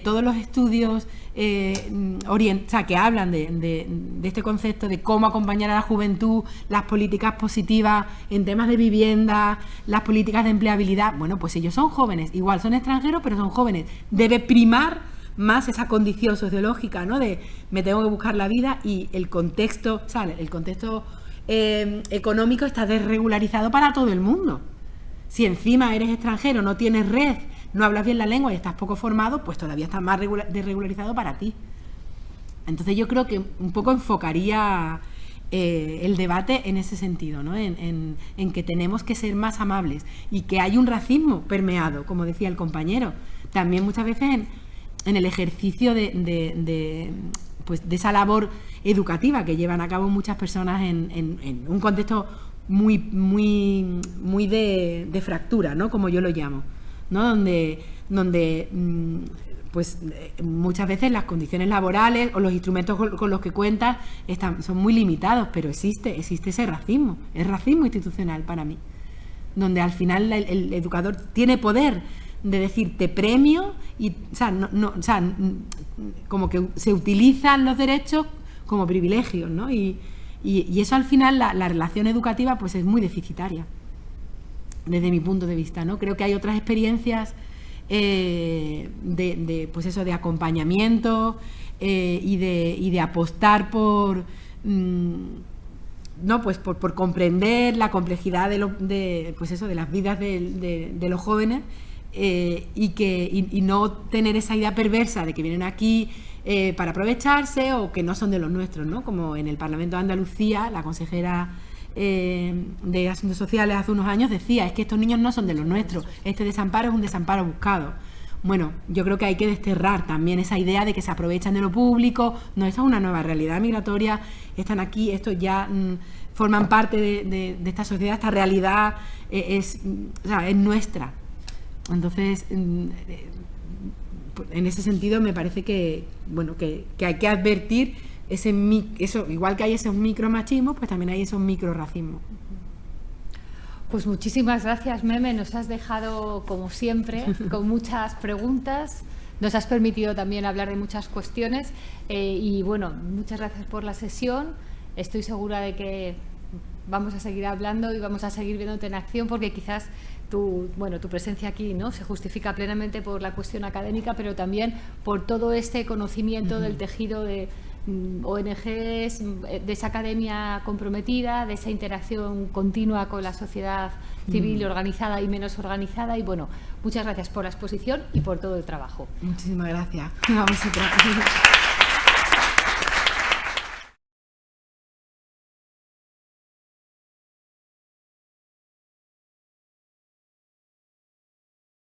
todos los estudios que hablan de este concepto de cómo acompañar a la juventud, las políticas positivas en temas de vivienda, las políticas de empleabilidad, bueno, pues ellos son jóvenes, igual son extranjeros, pero son jóvenes. Debe primar más esa condición sociológica, ¿no?, de me tengo que buscar la vida, y el contexto, el contexto económico está desregularizado para todo el mundo. Si encima eres extranjero, no tienes red, no hablas bien la lengua y estás poco formado, pues todavía está más desregularizado para ti. Entonces yo creo que un poco enfocaría el debate en ese sentido, ¿no?, en que tenemos que ser más amables y que hay un racismo permeado, como decía el compañero. También muchas veces en el ejercicio de esa labor educativa que llevan a cabo muchas personas en un contexto muy de fractura, ¿no?, como yo lo llamo, ¿no?, donde muchas veces las condiciones laborales o los instrumentos con los que cuentas son muy limitados, pero existe ese racismo, es racismo institucional para mí, donde al final el educador tiene poder de decir te premio y como que se utilizan los derechos como privilegios, ¿no? Y eso al final la relación educativa pues es muy deficitaria desde mi punto de vista, ¿no? Creo que hay otras experiencias de acompañamiento y de apostar por por comprender la complejidad de las vidas de los jóvenes, y no tener esa idea perversa de que vienen aquí para aprovecharse o que no son de los nuestros, ¿no? Como en el Parlamento de Andalucía, la consejera de Asuntos Sociales hace unos años decía, es que estos niños no son de los nuestros, este desamparo es un desamparo buscado. Bueno, yo creo que hay que desterrar también esa idea de que se aprovechan de lo público. No, esta es una nueva realidad migratoria, están aquí, estos ya forman parte de esta sociedad, esta realidad es nuestra. Entonces, en ese sentido me parece que hay que advertir eso, igual que hay esos micromachismos, pues también hay esos microracismos. Pues muchísimas gracias, Meme. Nos has dejado, como siempre, con muchas preguntas. Nos has permitido también hablar de muchas cuestiones. Y bueno, muchas gracias por la sesión. Estoy segura de que vamos a seguir hablando y vamos a seguir viéndote en acción, porque quizás tu presencia aquí, ¿no?, se justifica plenamente por la cuestión académica, pero también por todo este conocimiento del tejido de ONGs, de esa academia comprometida, de esa interacción continua con la sociedad civil organizada y menos organizada. Y bueno, muchas gracias por la exposición y por todo el trabajo. Muchísimas gracias a vosotros.